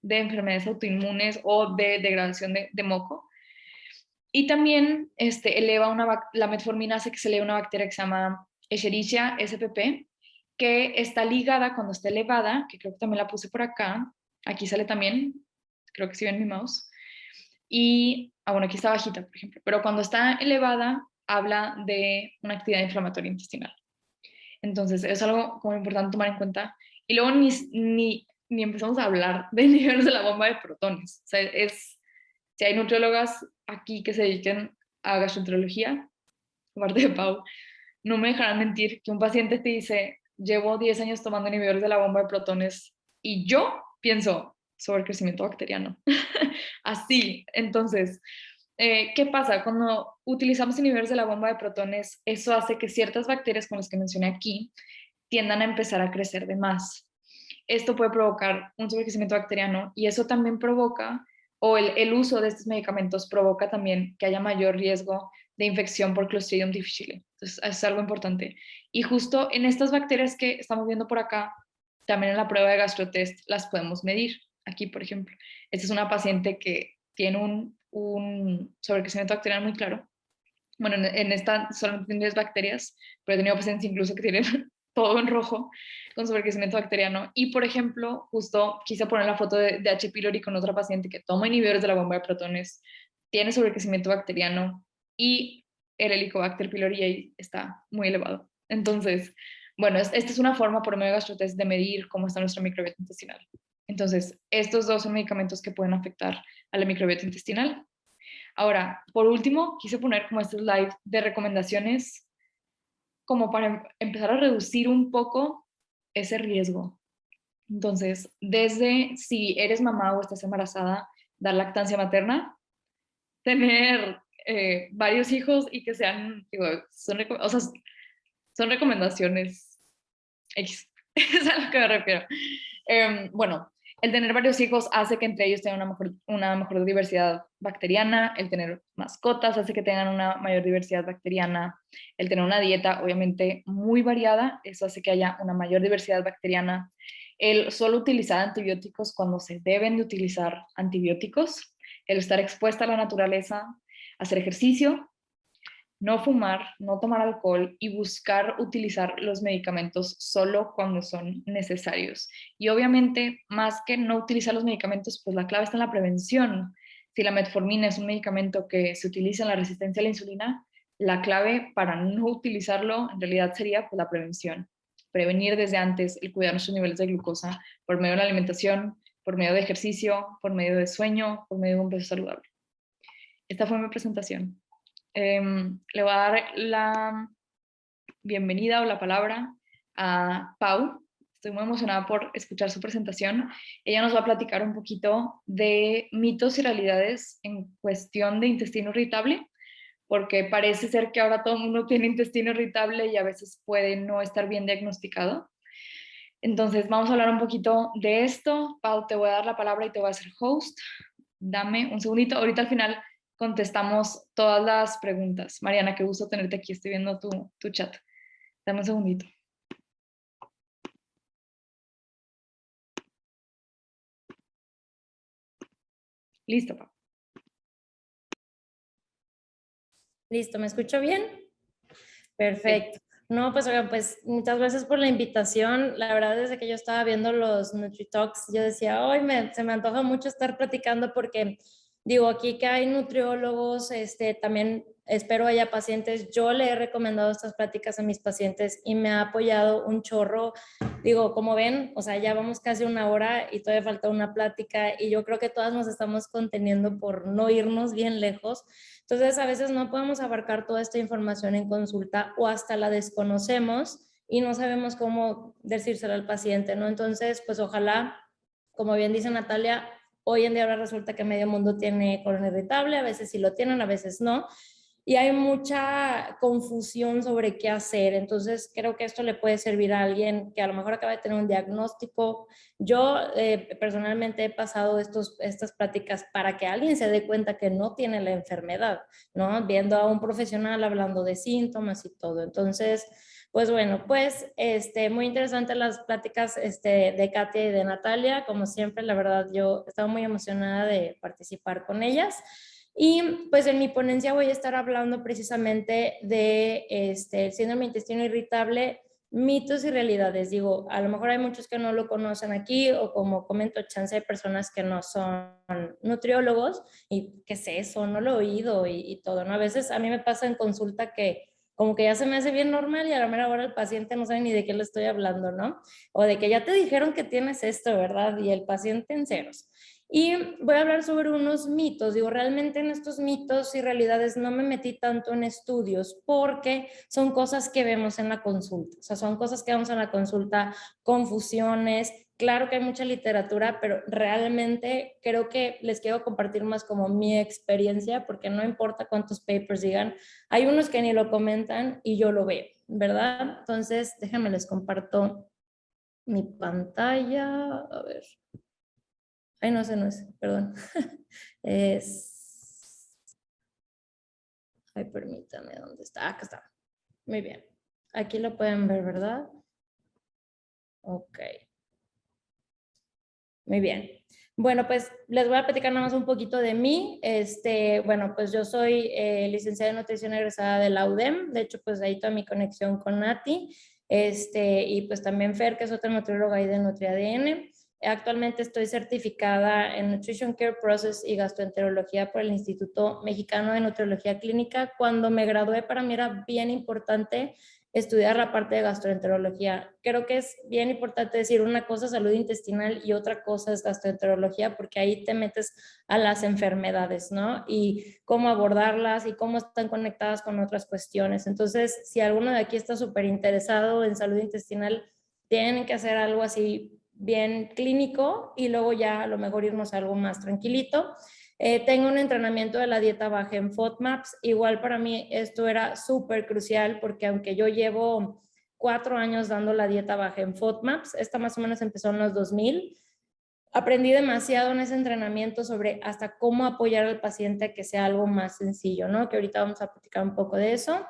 de enfermedades autoinmunes o de degradación de moco. Y también la metformina hace que se eleve una bacteria que se llama Escherichia spp, que está ligada cuando está elevada, que creo que también la puse por acá, aquí sale también, creo que sí ven mi mouse, y, bueno, aquí está bajita, por ejemplo, pero cuando está elevada, habla de una actividad inflamatoria intestinal. Entonces, es algo como importante tomar en cuenta. Y luego ni empezamos a hablar de niveles de la bomba de protones. O sea, si hay nutriólogas aquí que se dediquen a gastroenterología, aparte de Pau, no me dejarán mentir que un paciente te dice, llevo 10 años tomando inhibidores de la bomba de protones y yo pienso sobre crecimiento bacteriano. Así, entonces, ¿qué pasa? Cuando utilizamos inhibidores de la bomba de protones, eso hace que ciertas bacterias, como las que mencioné aquí, tiendan a empezar a crecer de más. Esto puede provocar un sobrecrecimiento bacteriano y eso también provoca, o el uso de estos medicamentos provoca también que haya mayor riesgo de infección por Clostridium difficile. Entonces, es algo importante. Y justo en estas bacterias que estamos viendo por acá, también en la prueba de gastrotest las podemos medir. Aquí, por ejemplo, esta es una paciente que tiene un sobrecrecimiento bacteriano muy claro. Bueno, en esta solamente tiene 10 bacterias, pero he tenido pacientes incluso que tienen todo en rojo con sobrecrecimiento bacteriano. Y, por ejemplo, justo quise poner la foto de H. pylori con otra paciente que toma inhibidores de la bomba de protones, tiene sobrecrecimiento bacteriano y el Helicobacter pylori ahí está muy elevado. Entonces, bueno, esta es una forma por medio de gastrotest de medir cómo está nuestra microbiota intestinal. Entonces, estos dos son medicamentos que pueden afectar a la microbiota intestinal. Ahora, por último, quise poner como este slide de recomendaciones como para empezar a reducir un poco ese riesgo. Entonces, desde si eres mamá o estás embarazada, dar lactancia materna, tener varios hijos y que sean, digo, o sea, son recomendaciones X, es a lo que me refiero. Bueno, el tener varios hijos hace que entre ellos tengan una mejor diversidad bacteriana, el tener mascotas hace que tengan una mayor diversidad bacteriana, el tener una dieta obviamente muy variada, eso hace que haya una mayor diversidad bacteriana, el solo utilizar antibióticos cuando se deben de utilizar antibióticos, el estar expuesta a la naturaleza, hacer ejercicio, no fumar, no tomar alcohol y buscar utilizar los medicamentos solo cuando son necesarios. Y obviamente, más que no utilizar los medicamentos, pues la clave está en la prevención. Si la metformina es un medicamento que se utiliza en la resistencia a la insulina, la clave para no utilizarlo en realidad sería pues, la prevención. Prevenir desde antes el cuidar nuestros niveles de glucosa por medio de la alimentación, por medio de ejercicio, por medio de sueño, por medio de un peso saludable. Esta fue mi presentación. Le voy a dar la bienvenida o la palabra a Pau. Estoy muy emocionada por escuchar su presentación. Ella nos va a platicar un poquito de mitos y realidades en cuestión de intestino irritable, porque parece ser que ahora todo el mundo tiene intestino irritable y a veces puede no estar bien diagnosticado. Entonces, vamos a hablar un poquito de esto. Pau, te voy a dar la palabra y te voy a hacer host. Dame un segundito. Ahorita al final contestamos todas las preguntas. Mariana, qué gusto tenerte aquí. Estoy viendo tu chat. Dame un segundito. Listo, Pau. Listo, ¿me escucho bien? Perfecto. No, pues oigan, pues muchas gracias por la invitación. La verdad, desde que yo estaba viendo los NutriTalks, yo decía, hoy se me antoja mucho estar platicando porque, digo, aquí que hay nutriólogos, también espero haya pacientes. Yo le he recomendado estas pláticas a mis pacientes y me ha apoyado un chorro. Digo, como ven, o sea, ya vamos casi una hora y todavía falta una plática y yo creo que todas nos estamos conteniendo por no irnos bien lejos. Entonces, a veces no podemos abarcar toda esta información en consulta o hasta la desconocemos y no sabemos cómo decírselo al paciente, ¿no? Entonces, pues ojalá, como bien dice Natalia, hoy en día ahora resulta que medio mundo tiene colon irritable, a veces sí lo tienen, a veces no. Y hay mucha confusión sobre qué hacer. Entonces, creo que esto le puede servir a alguien que a lo mejor acaba de tener un diagnóstico. Yo personalmente he pasado estas pláticas para que alguien se dé cuenta que no tiene la enfermedad, ¿no? Viendo a un profesional hablando de síntomas y todo. Entonces, pues bueno, pues muy interesante las pláticas de Katia y de Natalia. Como siempre, la verdad, yo estaba muy emocionada de participar con ellas. Y pues en mi ponencia voy a estar hablando precisamente de el síndrome de intestino irritable, mitos y realidades. Digo, a lo mejor hay muchos que no lo conocen aquí, o como comento, chance hay personas que no son nutriólogos y qué es eso, no lo he oído y todo, ¿no? A veces a mí me pasa en consulta que como que ya se me hace bien normal y a la mera hora el paciente no sabe ni de qué le estoy hablando, ¿no? O de que ya te dijeron que tienes esto, ¿verdad? Y el paciente en ceros. Y voy a hablar sobre unos mitos. Digo, realmente en estos mitos y realidades no me metí tanto en estudios porque son cosas que vemos en la consulta. O sea, son cosas que vemos en la consulta, confusiones. Claro que hay mucha literatura, pero realmente creo que les quiero compartir más como mi experiencia, porque no importa cuántos papers digan, hay unos que ni lo comentan y yo lo veo, ¿verdad? Entonces, déjenme les comparto mi pantalla. A ver. Ay, no sé, no es, perdón. Es... Ay, permítame, ¿dónde está? Acá está. Muy bien. Aquí lo pueden ver, ¿verdad? Ok. Muy bien. Bueno, pues les voy a platicar nada más un poquito de mí. Bueno, pues yo soy licenciada en nutrición egresada de la UDEM. De hecho, pues ahí toda mi conexión con Nati. Y pues también Fer, que es otra nutrióloga ahí de NutriADN. Actualmente estoy certificada en Nutrition Care Process y Gastroenterología por el Instituto Mexicano de Nutriología Clínica. Cuando me gradué, para mí era bien importante estudiar la parte de gastroenterología. Creo que es bien importante decir una cosa es salud intestinal y otra cosa es gastroenterología, porque ahí te metes a las enfermedades, ¿no? Y cómo abordarlas y cómo están conectadas con otras cuestiones. Entonces, si alguno de aquí está súper interesado en salud intestinal, tienen que hacer algo así bien clínico y luego ya a lo mejor irnos a algo más tranquilito. Tengo un entrenamiento de la dieta baja en FODMAPs. Igual para mí esto era súper crucial porque aunque yo llevo 4 años dando la dieta baja en FODMAPs, esta más o menos empezó en los 2000, aprendí demasiado en ese entrenamiento sobre hasta cómo apoyar al paciente a que sea algo más sencillo, ¿no? Que ahorita vamos a platicar un poco de eso.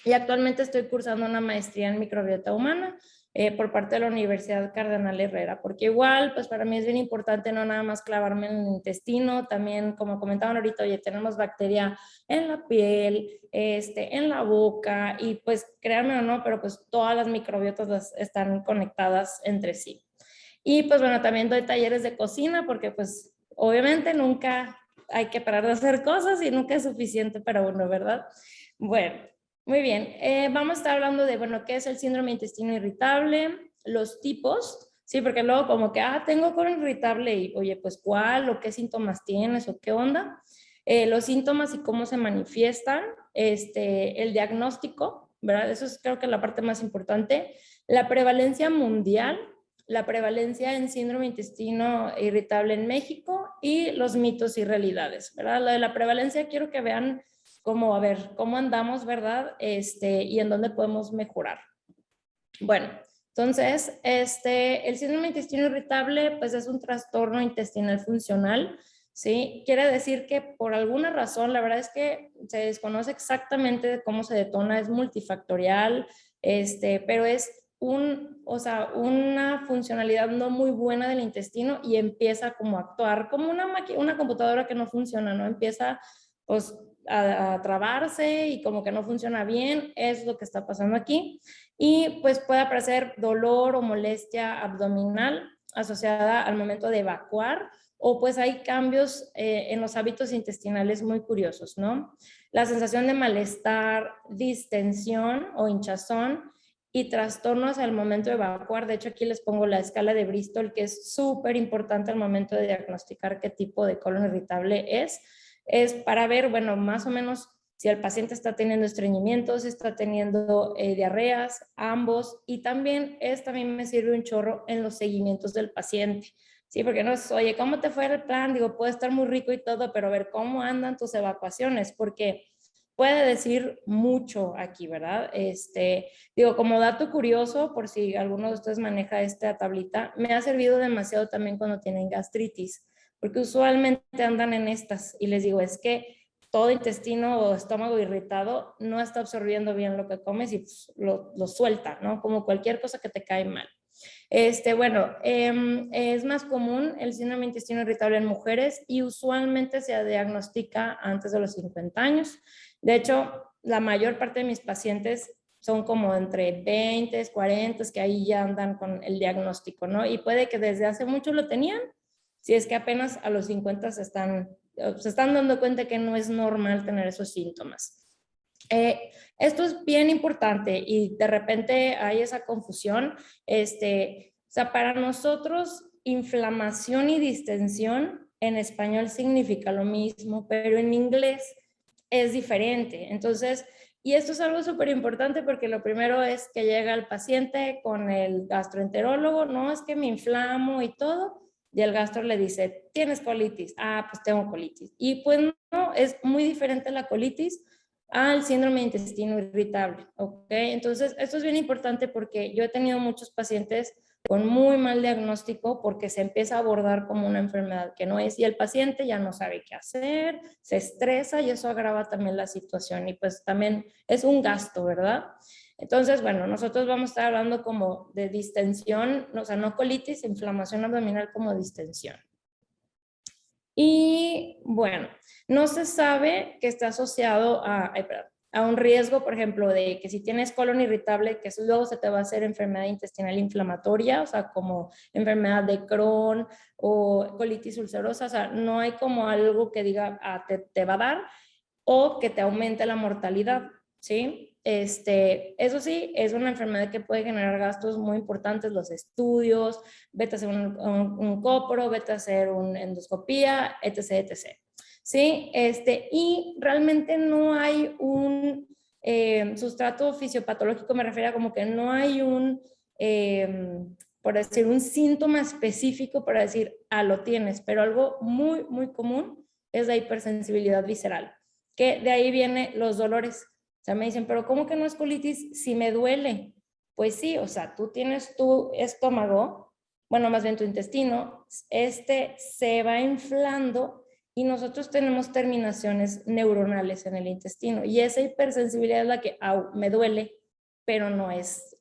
Y actualmente estoy cursando una maestría en microbiota humana por parte de la Universidad Cardenal Herrera, porque igual, pues para mí es bien importante no nada más clavarme en el intestino, también como comentaban ahorita, oye, tenemos bacteria en la piel, en la boca, y pues créanme o no, pero pues todas las microbiotas están conectadas entre sí. Y pues bueno, también doy talleres de cocina porque pues obviamente nunca hay que parar de hacer cosas y nunca es suficiente para uno, ¿verdad? Bueno, muy bien. Vamos a estar hablando de, bueno, qué es el síndrome de intestino irritable, los tipos, sí, porque luego como que, tengo colon irritable y, oye, pues cuál o qué síntomas tienes o qué onda. Los síntomas y cómo se manifiestan, el diagnóstico, ¿verdad? Eso es creo que la parte más importante. La prevalencia mundial, la prevalencia en síndrome de intestino irritable en México y los mitos y realidades, ¿verdad? Lo de la prevalencia quiero que vean cómo, a ver, cómo andamos, ¿verdad? Y en dónde podemos mejorar. Bueno, entonces, el síndrome de intestino irritable, pues es un trastorno intestinal funcional, ¿sí? Quiere decir que por alguna razón, la verdad es que se desconoce exactamente cómo se detona, es multifactorial, pero es una funcionalidad no muy buena del intestino y empieza como a actuar como una computadora que no funciona, ¿no? Empieza, pues, a trabarse y como que no funciona bien, es lo que está pasando aquí. Y pues puede aparecer dolor o molestia abdominal asociada al momento de evacuar, o pues hay cambios en los hábitos intestinales muy curiosos, ¿no? La sensación de malestar, distensión o hinchazón y trastornos al momento de evacuar. De hecho, aquí les pongo la escala de Bristol, que es súper importante al momento de diagnosticar qué tipo de colon irritable es para ver, bueno, más o menos si el paciente está teniendo estreñimientos, está teniendo diarreas, ambos, y también me sirve un chorro en los seguimientos del paciente, ¿sí? Porque no es, oye, ¿cómo te fue el plan? Digo, puede estar muy rico y todo, pero a ver cómo andan tus evacuaciones, porque puede decir mucho aquí, ¿verdad? Digo, como dato curioso, por si alguno de ustedes maneja esta tablita, me ha servido demasiado también cuando tienen gastritis, porque usualmente andan en estas y les digo, es que todo intestino o estómago irritado no está absorbiendo bien lo que comes y pues, lo suelta, ¿no? Como cualquier cosa que te cae mal. Bueno, es más común el síndrome de intestino irritable en mujeres y usualmente se diagnostica antes de los 50 años. De hecho, la mayor parte de mis pacientes son como entre 20, 40, que ahí ya andan con el diagnóstico, ¿no? Y puede que desde hace mucho lo tenían, si es que apenas a los 50 se están dando cuenta que no es normal tener esos síntomas. Esto es bien importante y de repente hay esa confusión. O sea, para nosotros, inflamación y distensión en español significa lo mismo, pero en inglés es diferente. Entonces, y esto es algo súper importante porque lo primero es que llega el paciente con el gastroenterólogo, no, es que me inflamo y todo, y el gastro le dice, ¿tienes colitis? Ah, pues tengo colitis. Y pues no, es muy diferente la colitis al síndrome de intestino irritable, ¿ok? Entonces, esto es bien importante porque yo he tenido muchos pacientes con muy mal diagnóstico porque se empieza a abordar como una enfermedad que no es y el paciente ya no sabe qué hacer, se estresa y eso agrava también la situación y pues también es un gasto, ¿verdad? Entonces, bueno, nosotros vamos a estar hablando como de distensión, o sea, no colitis, inflamación abdominal como distensión. Y bueno, no se sabe que está asociado a un riesgo, por ejemplo, de que si tienes colon irritable, que eso luego se te va a hacer enfermedad intestinal inflamatoria, o sea, como enfermedad de Crohn o colitis ulcerosa, o sea, no hay como algo que diga, te va a dar o que te aumente la mortalidad, ¿sí? Eso sí, es una enfermedad que puede generar gastos muy importantes, los estudios, vete a hacer un copro, vete a hacer una endoscopía, etc., etc. ¿Sí? Y realmente no hay un sustrato fisiopatológico, me refiero a como que no hay un, por decir, un síntoma específico para decir, lo tienes, pero algo muy, muy común es la hipersensibilidad visceral, que de ahí vienen los dolores. O sea, me dicen, pero ¿cómo que no es colitis si me duele? Pues sí, o sea, tú tienes tu estómago, bueno, más bien tu intestino, se va inflando y nosotros tenemos terminaciones neuronales en el intestino y esa hipersensibilidad es la que me duele, pero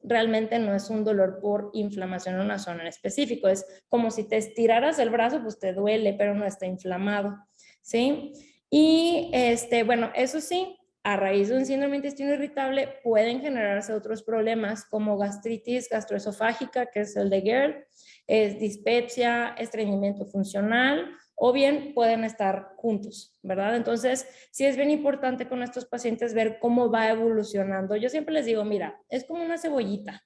realmente no es un dolor por inflamación en una zona en específico, es como si te estiraras el brazo, pues te duele, pero no está inflamado, ¿sí? Y bueno, eso sí, a raíz de un síndrome de intestino irritable pueden generarse otros problemas como gastritis gastroesofágica, que es el de Gerd, dispepsia, estreñimiento funcional, o bien pueden estar juntos, ¿verdad? Entonces, sí es bien importante con estos pacientes ver cómo va evolucionando. Yo siempre les digo, mira, es como una cebollita,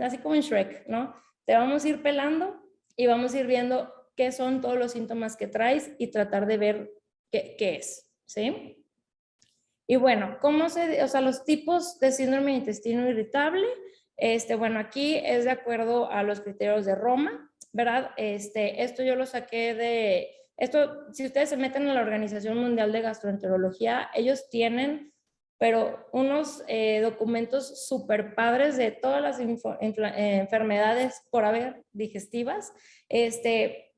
así como en Shrek, ¿no? Te vamos a ir pelando y vamos a ir viendo qué son todos los síntomas que traes y tratar de ver qué es, ¿sí? Y bueno, o sea, los tipos de síndrome de intestino irritable, bueno, aquí es de acuerdo a los criterios de Roma, ¿verdad? Esto yo lo saqué si ustedes se meten en la Organización Mundial de Gastroenterología, ellos tienen, pero unos documentos súper padres de todas las enfermedades por haber digestivas.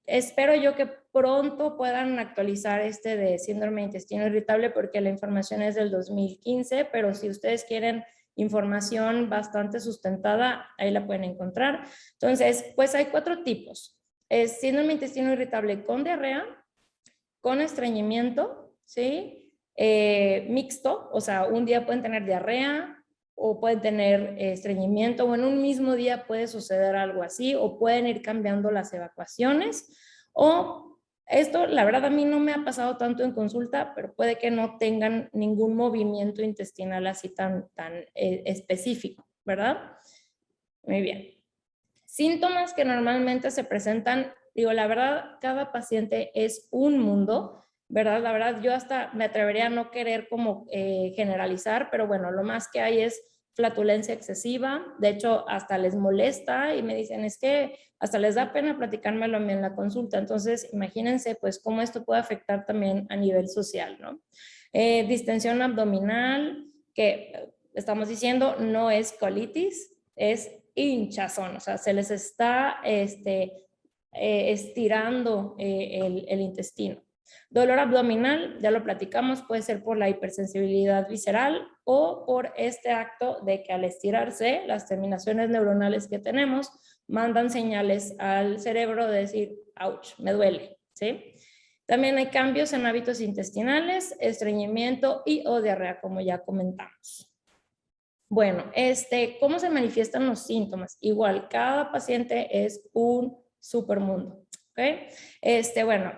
Espero yo que pronto puedan actualizar de síndrome de intestino irritable porque la información es del 2015, pero si ustedes quieren información bastante sustentada, ahí la pueden encontrar. Entonces, pues hay 4 tipos. Es síndrome de intestino irritable con diarrea, con estreñimiento, ¿sí? Mixto, o sea, un día pueden tener diarrea o pueden tener estreñimiento o en un mismo día puede suceder algo así o pueden ir cambiando las evacuaciones o esto, la verdad, a mí no me ha pasado tanto en consulta, pero puede que no tengan ningún movimiento intestinal así tan específico, ¿verdad? Muy bien. Síntomas que normalmente se presentan, digo, la verdad, cada paciente es un mundo, ¿verdad? La verdad, yo hasta me atrevería a no querer como generalizar, pero bueno, lo más que hay es flatulencia excesiva, de hecho hasta les molesta y me dicen, es que hasta les da pena platicármelo en la consulta, entonces imagínense pues cómo esto puede afectar también a nivel social, ¿no? Distensión abdominal, que estamos diciendo no es colitis, es hinchazón, o sea, se les está estirando el intestino. Dolor abdominal, ya lo platicamos, puede ser por la hipersensibilidad visceral o por este acto de que al estirarse, las terminaciones neuronales que tenemos mandan señales al cerebro de decir, ouch, me duele, ¿sí? También hay cambios en hábitos intestinales, estreñimiento y o diarrea, como ya comentamos. Bueno, ¿cómo se manifiestan los síntomas? Igual, cada paciente es un supermundo, ¿ok? Bueno,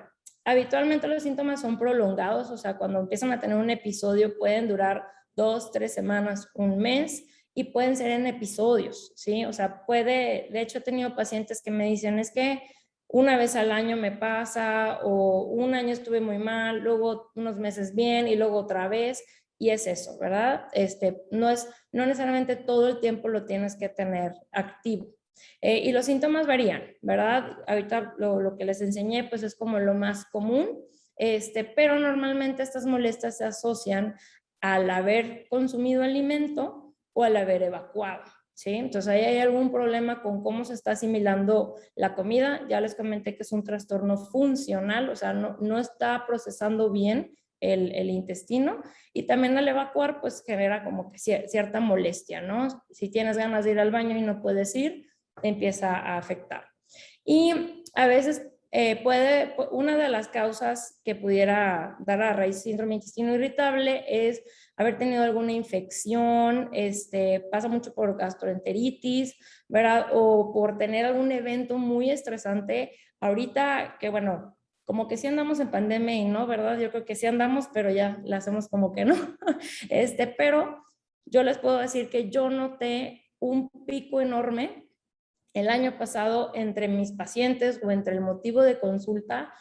habitualmente los síntomas son prolongados, o sea, cuando empiezan a tener un episodio pueden durar 2, 3 semanas, un mes, y pueden ser en episodios, ¿sí? O sea, de hecho he tenido pacientes que me dicen, es que una vez al año me pasa, o un año estuve muy mal, luego unos meses bien, y luego otra vez, y es eso, ¿verdad? No necesariamente todo el tiempo lo tienes que tener activo. Y los síntomas varían, ¿verdad? Ahorita lo que les enseñé, pues es como lo más común, pero normalmente estas molestias se asocian al haber consumido alimento o al haber evacuado, ¿sí? Entonces ahí hay algún problema con cómo se está asimilando la comida. Ya les comenté que es un trastorno funcional, o sea, no está procesando bien el intestino, y también al evacuar pues genera como que cierta molestia, ¿no? Si tienes ganas de ir al baño y no puedes ir, te empieza a afectar. Y a veces una de las causas que pudiera dar a raíz de síndrome de intestino irritable es haber tenido alguna infección, pasa mucho por gastroenteritis, ¿verdad? O por tener algún evento muy estresante. Ahorita que bueno, como que sí andamos en pandemia y no, ¿verdad? Yo creo que sí andamos, pero ya la hacemos como que no. Pero yo les puedo decir que yo noté un pico enorme el año pasado entre mis pacientes o entre el motivo de consulta.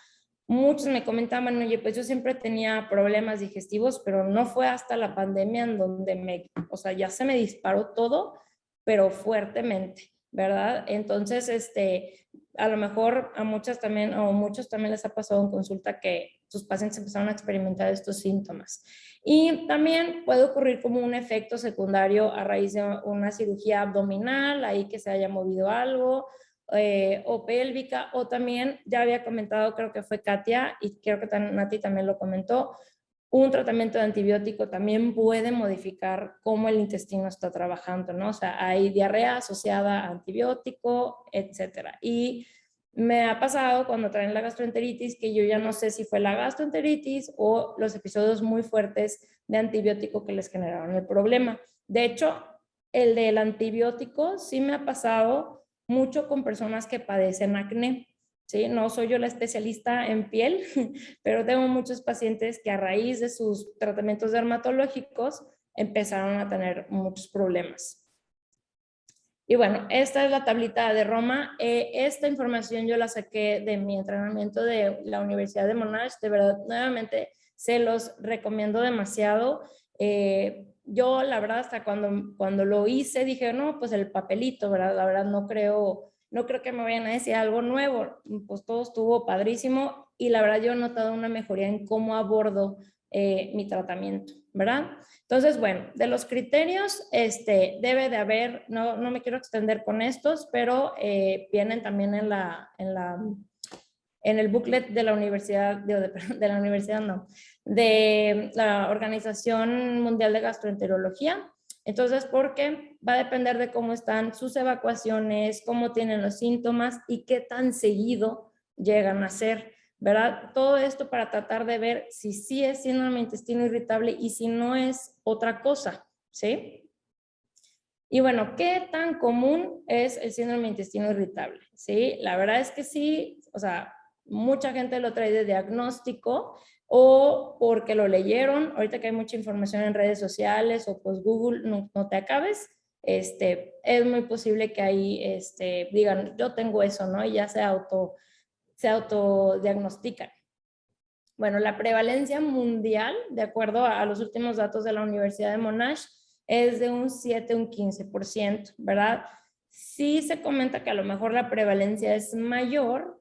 Muchos me comentaban, oye, pues yo siempre tenía problemas digestivos, pero no fue hasta la pandemia en donde o sea, ya se me disparó todo, pero fuertemente, ¿verdad? Entonces, a lo mejor a muchas también, o muchos también les ha pasado en consulta que sus pacientes empezaron a experimentar estos síntomas. Y también puede ocurrir como un efecto secundario a raíz de una cirugía abdominal, ahí que se haya movido algo, o pélvica, o también, ya había comentado, creo que fue Katia, y creo que Nati también lo comentó, un tratamiento de antibiótico también puede modificar cómo el intestino está trabajando, ¿no? O sea, hay diarrea asociada a antibiótico, etcétera. Y me ha pasado cuando traen la gastroenteritis que yo ya no sé si fue la gastroenteritis o los episodios muy fuertes de antibiótico que les generaron el problema. De hecho, el del antibiótico sí me ha pasado mucho con personas que padecen acné, ¿sí? No soy yo la especialista en piel, pero tengo muchos pacientes que a raíz de sus tratamientos dermatológicos empezaron a tener muchos problemas. Y bueno, esta es la tablita de Roma. Esta información yo la saqué de mi entrenamiento de la Universidad de Monash. De verdad, nuevamente, se los recomiendo demasiado. Yo, la verdad, hasta cuando lo hice, dije, no, pues el papelito, ¿verdad? La verdad, no creo que me vayan a decir algo nuevo. Pues todo estuvo padrísimo y la verdad yo he notado una mejoría en cómo abordo mi tratamiento, ¿verdad? Entonces, bueno, de los criterios, debe de haber, no me quiero extender con estos, pero vienen también en el booklet de la universidad, de la universidad no, de la Organización Mundial de Gastroenterología. Entonces, porque va a depender de cómo están sus evacuaciones, cómo tienen los síntomas y qué tan seguido llegan a ser, ¿verdad? Todo esto para tratar de ver si sí es síndrome de intestino irritable y si no es otra cosa, ¿sí? Y bueno, ¿qué tan común es el síndrome de intestino irritable? ¿Sí? La verdad es que sí, o sea, mucha gente lo trae de diagnóstico o porque lo leyeron. Ahorita que hay mucha información en redes sociales o pues Google, no te acabes. Es muy posible que ahí digan, yo tengo eso, ¿no? Y ya se autodiagnostican. Bueno, la prevalencia mundial, de acuerdo a los últimos datos de la Universidad de Monash, es de un 7, un 15%, ¿verdad? Sí se comenta que a lo mejor la prevalencia es mayor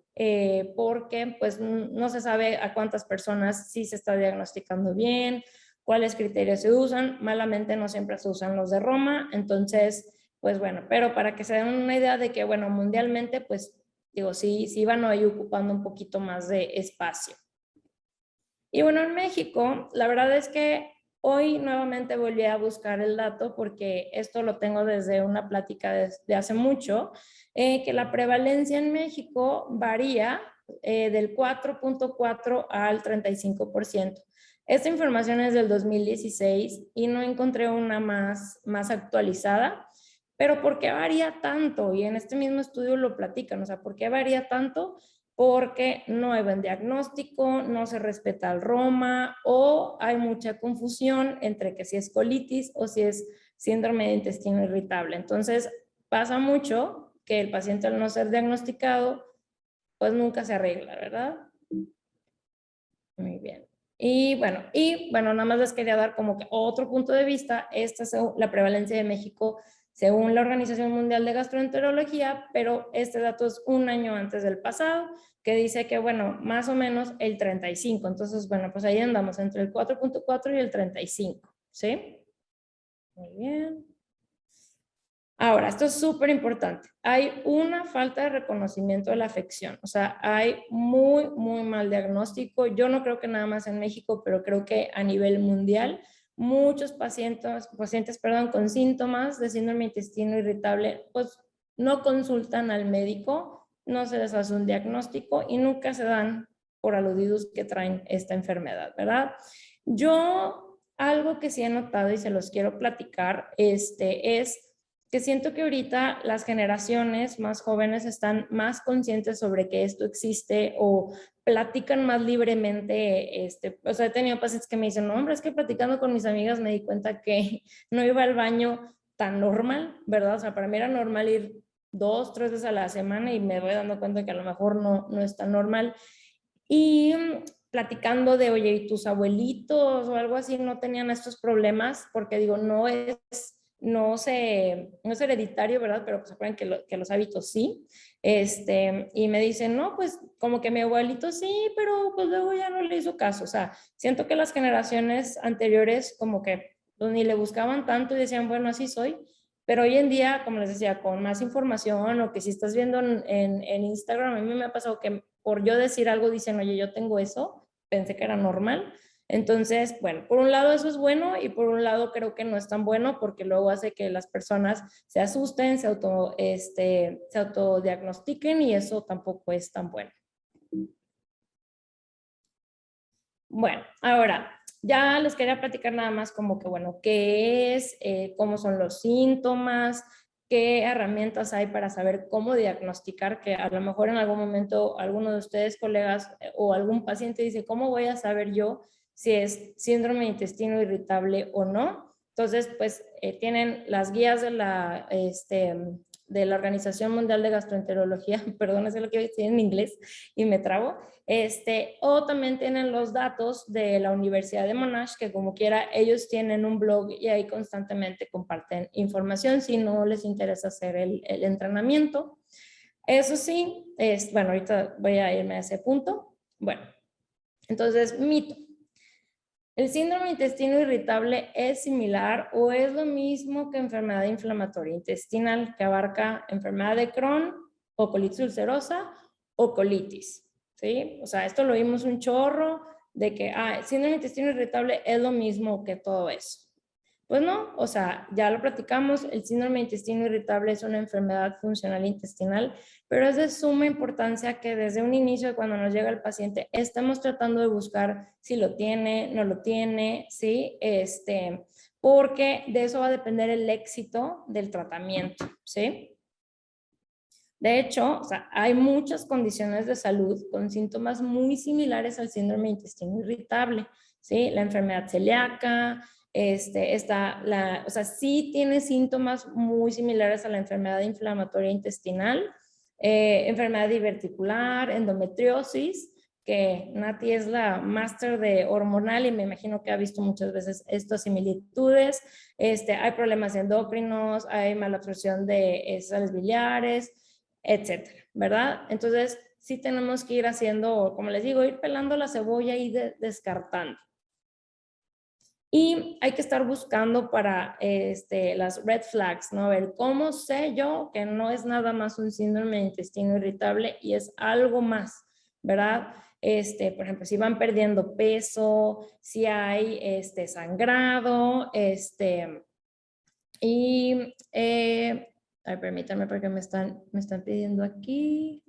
porque pues no se sabe a cuántas personas sí se está diagnosticando bien, cuáles criterios se usan, malamente no siempre se usan los de Roma, entonces, pues bueno, pero para que se den una idea de que, bueno, mundialmente, pues digo, sí van ahí ocupando un poquito más de espacio. Y bueno, en México, la verdad es que Hoy nuevamente volví a buscar el dato porque esto lo tengo desde una plática de hace mucho, que la prevalencia en México varía del 4.4 al 35%. Esta información es del 2016 y no encontré una más actualizada. Pero ¿por qué varía tanto? Y en este mismo estudio lo platican, o sea, ¿por qué varía tanto? Porque no hay buen diagnóstico, no se respeta el ROMA o hay mucha confusión entre que si es colitis o si es síndrome de intestino irritable. Entonces, pasa mucho que el paciente al no ser diagnosticado, pues nunca se arregla, ¿verdad? Muy bien. Y bueno, nada más les quería dar como que otro punto de vista. Esta es la prevalencia de México según la Organización Mundial de Gastroenterología, pero este dato es un año antes del pasado, que dice que, bueno, más o menos el 35. Entonces, bueno, pues ahí andamos entre el 4.4 y el 35, ¿sí? Muy bien. Ahora, esto es súper importante. Hay una falta de reconocimiento de la afección. O sea, hay muy mal diagnóstico. Yo no creo que nada más en México, pero creo que a nivel mundial, muchos pacientes con síntomas de síndrome de intestino irritable, pues no consultan al médico, no se les hace un diagnóstico y nunca se dan por aludidos que traen esta enfermedad, ¿verdad? Yo, algo que sí he notado y se los quiero platicar, es que siento que ahorita las generaciones más jóvenes están más conscientes sobre que esto existe o platican más libremente. O sea, he tenido pacientes que me dicen, no, hombre, es que platicando con mis amigas me di cuenta que no iba al baño tan normal, ¿verdad? O sea, para mí era normal ir 2, 3 veces a la semana y me voy dando cuenta que a lo mejor no es tan normal. Y platicando de, oye, ¿y tus abuelitos o algo así no tenían estos problemas? Porque digo, no es hereditario, ¿verdad? Pero pues acuerdan que los hábitos sí. Y me dicen, no, pues como que mi abuelito sí, pero pues luego ya no le hizo caso. O sea, siento que las generaciones anteriores como que pues, ni le buscaban tanto y decían, bueno, así soy. Pero hoy en día, como les decía, con más información o que si estás viendo en Instagram, a mí me ha pasado que por yo decir algo dicen, oye, yo tengo eso, pensé que era normal. Entonces, bueno, por un lado eso es bueno y por un lado creo que no es tan bueno porque luego hace que las personas se asusten, se autodiagnostiquen y eso tampoco es tan bueno. Bueno, ahora ya les quería platicar nada más como que, bueno, qué es, cómo son los síntomas, qué herramientas hay para saber cómo diagnosticar, que a lo mejor en algún momento alguno de ustedes, colegas o algún paciente dice, ¿cómo voy a saber yo si es síndrome de intestino irritable o no? Entonces, pues tienen las guías de de la Organización Mundial de Gastroenterología, perdón, es lo que decir en inglés y me trabo, o también tienen los datos de la Universidad de Monash, que como quiera, ellos tienen un blog y ahí constantemente comparten información si no les interesa hacer el entrenamiento. Eso sí, bueno, ahorita voy a irme a ese punto. Bueno, entonces, mito. ¿El síndrome de intestino irritable es similar o es lo mismo que enfermedad inflamatoria intestinal que abarca enfermedad de Crohn o colitis ulcerosa o colitis? ¿Sí? O sea, esto lo vimos un chorro de que síndrome de intestino irritable es lo mismo que todo eso. Pues no, o sea, ya lo platicamos, el síndrome de intestino irritable es una enfermedad funcional intestinal, pero es de suma importancia que desde un inicio, cuando nos llega el paciente, estemos tratando de buscar si lo tiene, no lo tiene, ¿sí? Porque de eso va a depender el éxito del tratamiento, ¿sí? De hecho, o sea, hay muchas condiciones de salud con síntomas muy similares al síndrome de intestino irritable, ¿sí? La enfermedad celíaca, o sea, sí tiene síntomas muy similares a la enfermedad inflamatoria intestinal, enfermedad diverticular, endometriosis, que Nati es la máster de hormonal y me imagino que ha visto muchas veces estas similitudes. Hay problemas endocrinos, hay malabsorción de sales biliares, etcétera, ¿verdad? Entonces, sí tenemos que ir haciendo, como les digo, ir pelando la cebolla y descartando. Y hay que estar buscando para las red flags, ¿no? A ver, ¿cómo sé yo que no es nada más un síndrome de intestino irritable y es algo más? ¿verdad? Por ejemplo, si van perdiendo peso, si hay sangrado, y, ay, permítanme porque me están pidiendo aquí.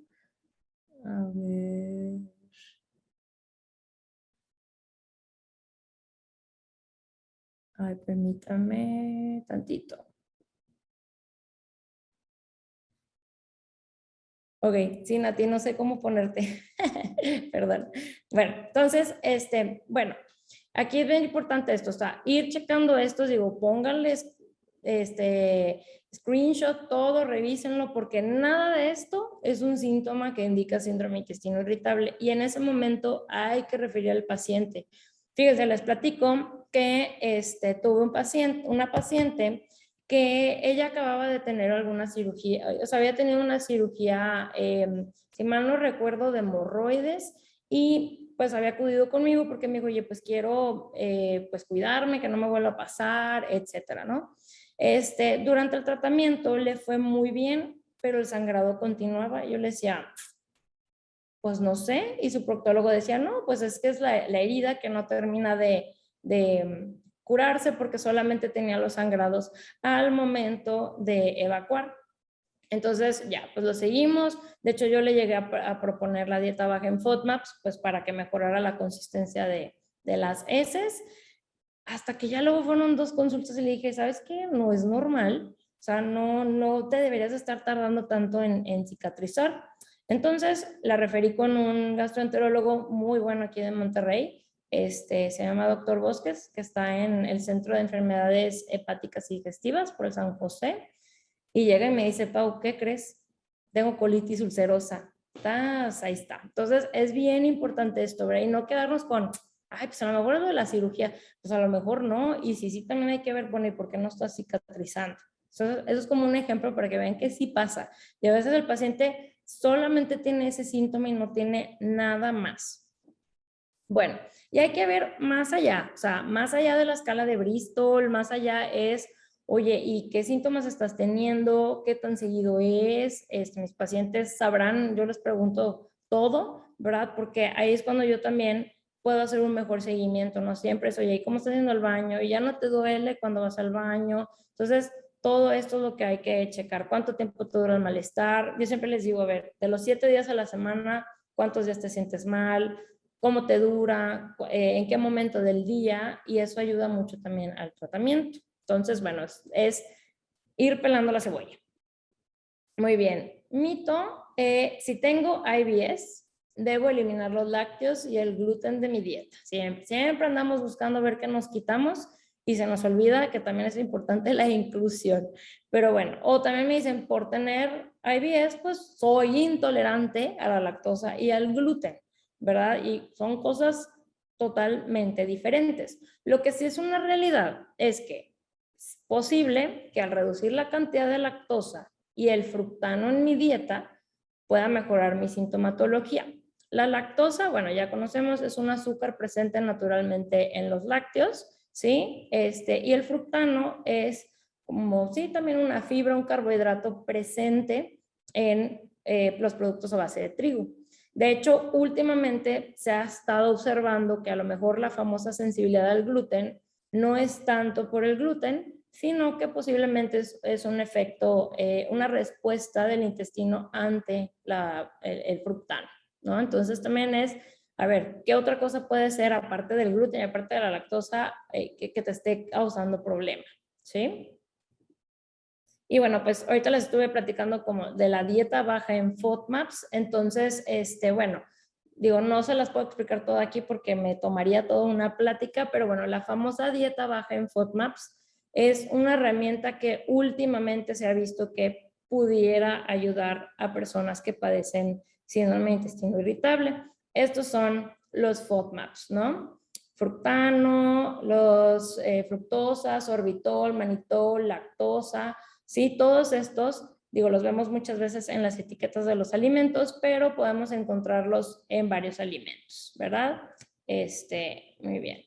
A ver. Ay, permítame tantito. Ok, sí, Nati, no sé cómo ponerte. Perdón. Bueno, entonces, bueno, aquí es bien importante esto, o sea, ir checando estos, digo, pónganles screenshot, todo, revísenlo, porque nada de esto es un síntoma que indica síndrome de intestino irritable y en ese momento hay que referir al paciente. Fíjense, les platico que tuve una paciente que ella acababa de tener alguna cirugía, o sea, había tenido una cirugía, si mal no recuerdo, de hemorroides y pues había acudido conmigo porque me dijo, oye, pues quiero pues cuidarme, que no me vuelva a pasar, etcétera, ¿no? Durante el tratamiento le fue muy bien, pero el sangrado continuaba. Yo le decía, pues no sé, y su proctólogo decía, no, pues es que es la herida que no termina de curarse porque solamente tenía los sangrados al momento de evacuar. Entonces, ya, pues lo seguimos. De hecho, yo le llegué a proponer la dieta baja en FODMAPs, pues para que mejorara la consistencia de las heces. Hasta que ya luego fueron 2 consultas y le dije, ¿sabes qué? No es normal. O sea, no te deberías estar tardando tanto en cicatrizar. Entonces, la referí con un gastroenterólogo muy bueno aquí de Monterrey. Se llama Dr. Bosques, que está en el Centro de Enfermedades Hepáticas y Digestivas por el San José. Y llega y me dice, Pau, ¿qué crees? Tengo colitis ulcerosa. Ahí está. Entonces, es bien importante esto, ¿verdad? Y no quedarnos con, ay, pues a lo mejor es lo de la cirugía, pues a lo mejor no. Y sí, también hay que ver, bueno, ¿y por qué no está cicatrizando? Entonces, eso es como un ejemplo para que vean que sí pasa. Y a veces el paciente solamente tiene ese síntoma y no tiene nada más. Bueno, y hay que ver más allá, o sea, más allá de la escala de Bristol, más allá es, oye, ¿y qué síntomas estás teniendo? ¿Qué tan seguido es? Mis pacientes sabrán, yo les pregunto todo, ¿verdad? Porque ahí es cuando yo también puedo hacer un mejor seguimiento, no siempre es, oye, ¿y cómo estás haciendo el baño? ¿Y ya no te duele cuando vas al baño? Entonces, todo esto es lo que hay que checar. ¿Cuánto tiempo te dura el malestar? Yo siempre les digo, a ver, de los 7 días a la semana, ¿cuántos días te sientes mal? ¿Cómo te dura? ¿En qué momento del día? Y eso ayuda mucho también al tratamiento. Entonces, bueno, es ir pelando la cebolla. Muy bien. Mito, si tengo IBS, debo eliminar los lácteos y el gluten de mi dieta. Siempre andamos buscando ver qué nos quitamos y se nos olvida que también es importante la inclusión. Pero bueno, o también me dicen, por tener IBS, pues soy intolerante a la lactosa y al gluten, ¿verdad? Y son cosas totalmente diferentes. Lo que sí es una realidad es que es posible que al reducir la cantidad de lactosa y el fructano en mi dieta pueda mejorar mi sintomatología. La lactosa, bueno, ya conocemos, es un azúcar presente naturalmente en los lácteos, ¿sí? Y el fructano es como, sí, también una fibra, un carbohidrato presente en los productos a base de trigo. De hecho, últimamente se ha estado observando que a lo mejor la famosa sensibilidad al gluten no es tanto por el gluten, sino que posiblemente es un efecto, una respuesta del intestino ante el fructano, ¿no? Entonces también es, a ver, ¿qué otra cosa puede ser aparte del gluten y aparte de la lactosa que te esté causando problema? ¿Sí? Y bueno, pues ahorita les estuve platicando como de la dieta baja en FODMAPs, entonces, bueno, digo, no se las puedo explicar todo aquí porque me tomaría toda una plática, pero bueno, la famosa dieta baja en FODMAPs es una herramienta que últimamente se ha visto que pudiera ayudar a personas que padecen síndrome de intestino irritable. Estos son los FODMAPs, ¿no? Fructano, los fructosa, sorbitol, manitol, lactosa. Sí, todos estos, digo, los vemos muchas veces en las etiquetas de los alimentos, pero podemos encontrarlos en varios alimentos, ¿verdad? Muy bien.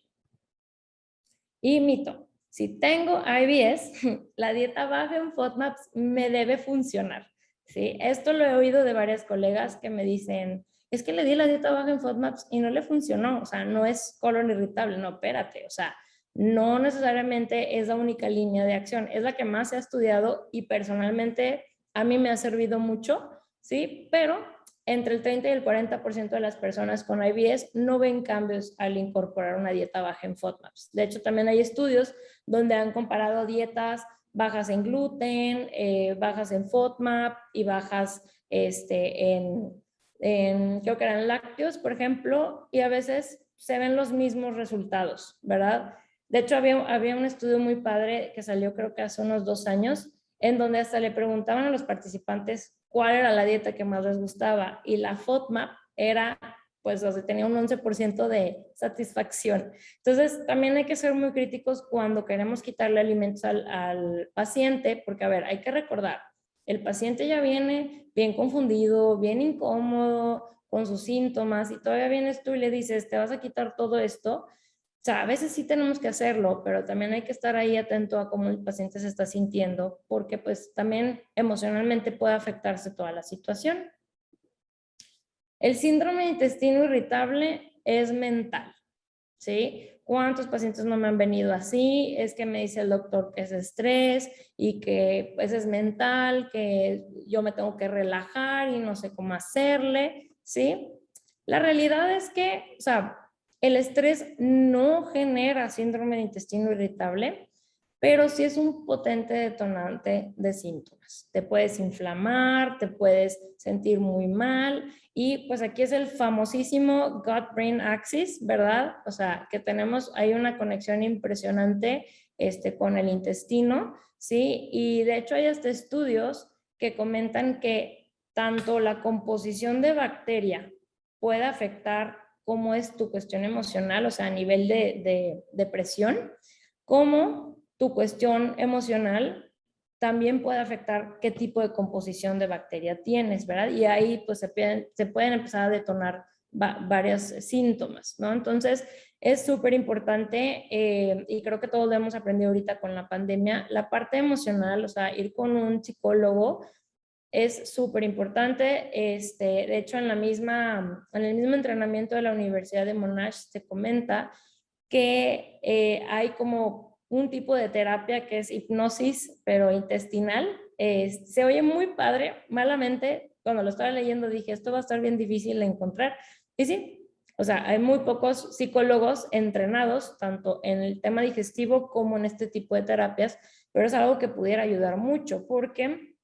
Y mito, si tengo IBS, la dieta baja en FODMAPs me debe funcionar, ¿sí? Esto lo he oído de varias colegas que me dicen, es que le di la dieta baja en FODMAPs y no le funcionó, o sea, no es colon irritable, no, espérate, o sea, no necesariamente es la única línea de acción, es la que más se ha estudiado y personalmente a mí me ha servido mucho, ¿sí? Pero entre el 30 y el 40% de las personas con IBS no ven cambios al incorporar una dieta baja en FODMAPs. De hecho, también hay estudios donde han comparado dietas bajas en gluten, bajas en FODMAP y bajas creo que eran lácteos, por ejemplo, y a veces se ven los mismos resultados, ¿verdad? De hecho, había un estudio muy padre que salió creo que hace unos 2 años, en donde hasta le preguntaban a los participantes cuál era la dieta que más les gustaba y la FODMAP era, pues, o sea, tenía un 11% de satisfacción. Entonces, también hay que ser muy críticos cuando queremos quitarle alimentos al paciente, porque, a ver, hay que recordar, el paciente ya viene bien confundido, bien incómodo con sus síntomas y todavía vienes tú y le dices, te vas a quitar todo esto. O sea, a veces sí tenemos que hacerlo, pero también hay que estar ahí atento a cómo el paciente se está sintiendo, porque pues también emocionalmente puede afectarse toda la situación. El síndrome de intestino irritable es mental, ¿sí? ¿Cuántos pacientes no me han venido así? Es que me dice el doctor que es estrés y que pues es mental, que yo me tengo que relajar y no sé cómo hacerle, ¿sí? La realidad es que, o sea, el estrés no genera síndrome de intestino irritable, pero sí es un potente detonante de síntomas. Te puedes inflamar, te puedes sentir muy mal y pues aquí es el famosísimo gut-brain axis, ¿verdad? O sea, que hay una conexión impresionante con el intestino, ¿sí? Y de hecho hay hasta estudios que comentan que tanto la composición de bacteria puede afectar cómo es tu cuestión emocional, o sea, a nivel de depresión, como tu cuestión emocional también puede afectar qué tipo de composición de bacteria tienes, ¿verdad? Y ahí pues se pueden empezar a detonar varios síntomas, ¿no? Entonces es súper importante y creo que todos lo hemos aprendido ahorita con la pandemia, la parte emocional, o sea, ir con un psicólogo es súper importante. De hecho, en el mismo entrenamiento de la Universidad de Monash se comenta que hay como un tipo de terapia que es hipnosis, pero intestinal. Se oye muy padre, malamente, cuando lo estaba leyendo dije, esto va a estar bien difícil de encontrar. Y sí, o sea, hay muy pocos psicólogos entrenados, tanto en el tema digestivo como en este tipo de terapias, pero es algo que pudiera ayudar mucho, porque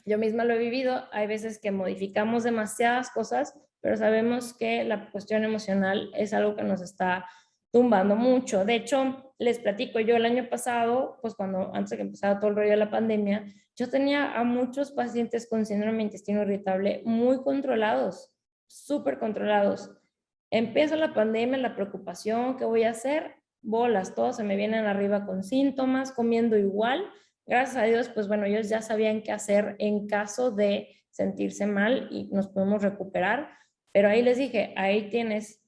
yo misma lo he vivido, hay veces que modificamos demasiadas cosas, pero sabemos que la cuestión emocional es algo que nos está tumbando mucho. De hecho, les platico, yo el año pasado, pues antes de que empezara todo el rollo de la pandemia, yo tenía a muchos pacientes con síndrome de intestino irritable muy controlados, súper controlados. Empieza la pandemia, la preocupación, ¿qué voy a hacer? Bolas, todos se me vienen arriba con síntomas, comiendo igual. Gracias a Dios, pues bueno, ellos ya sabían qué hacer en caso de sentirse mal y nos podemos recuperar. Pero ahí les dije, ahí tienes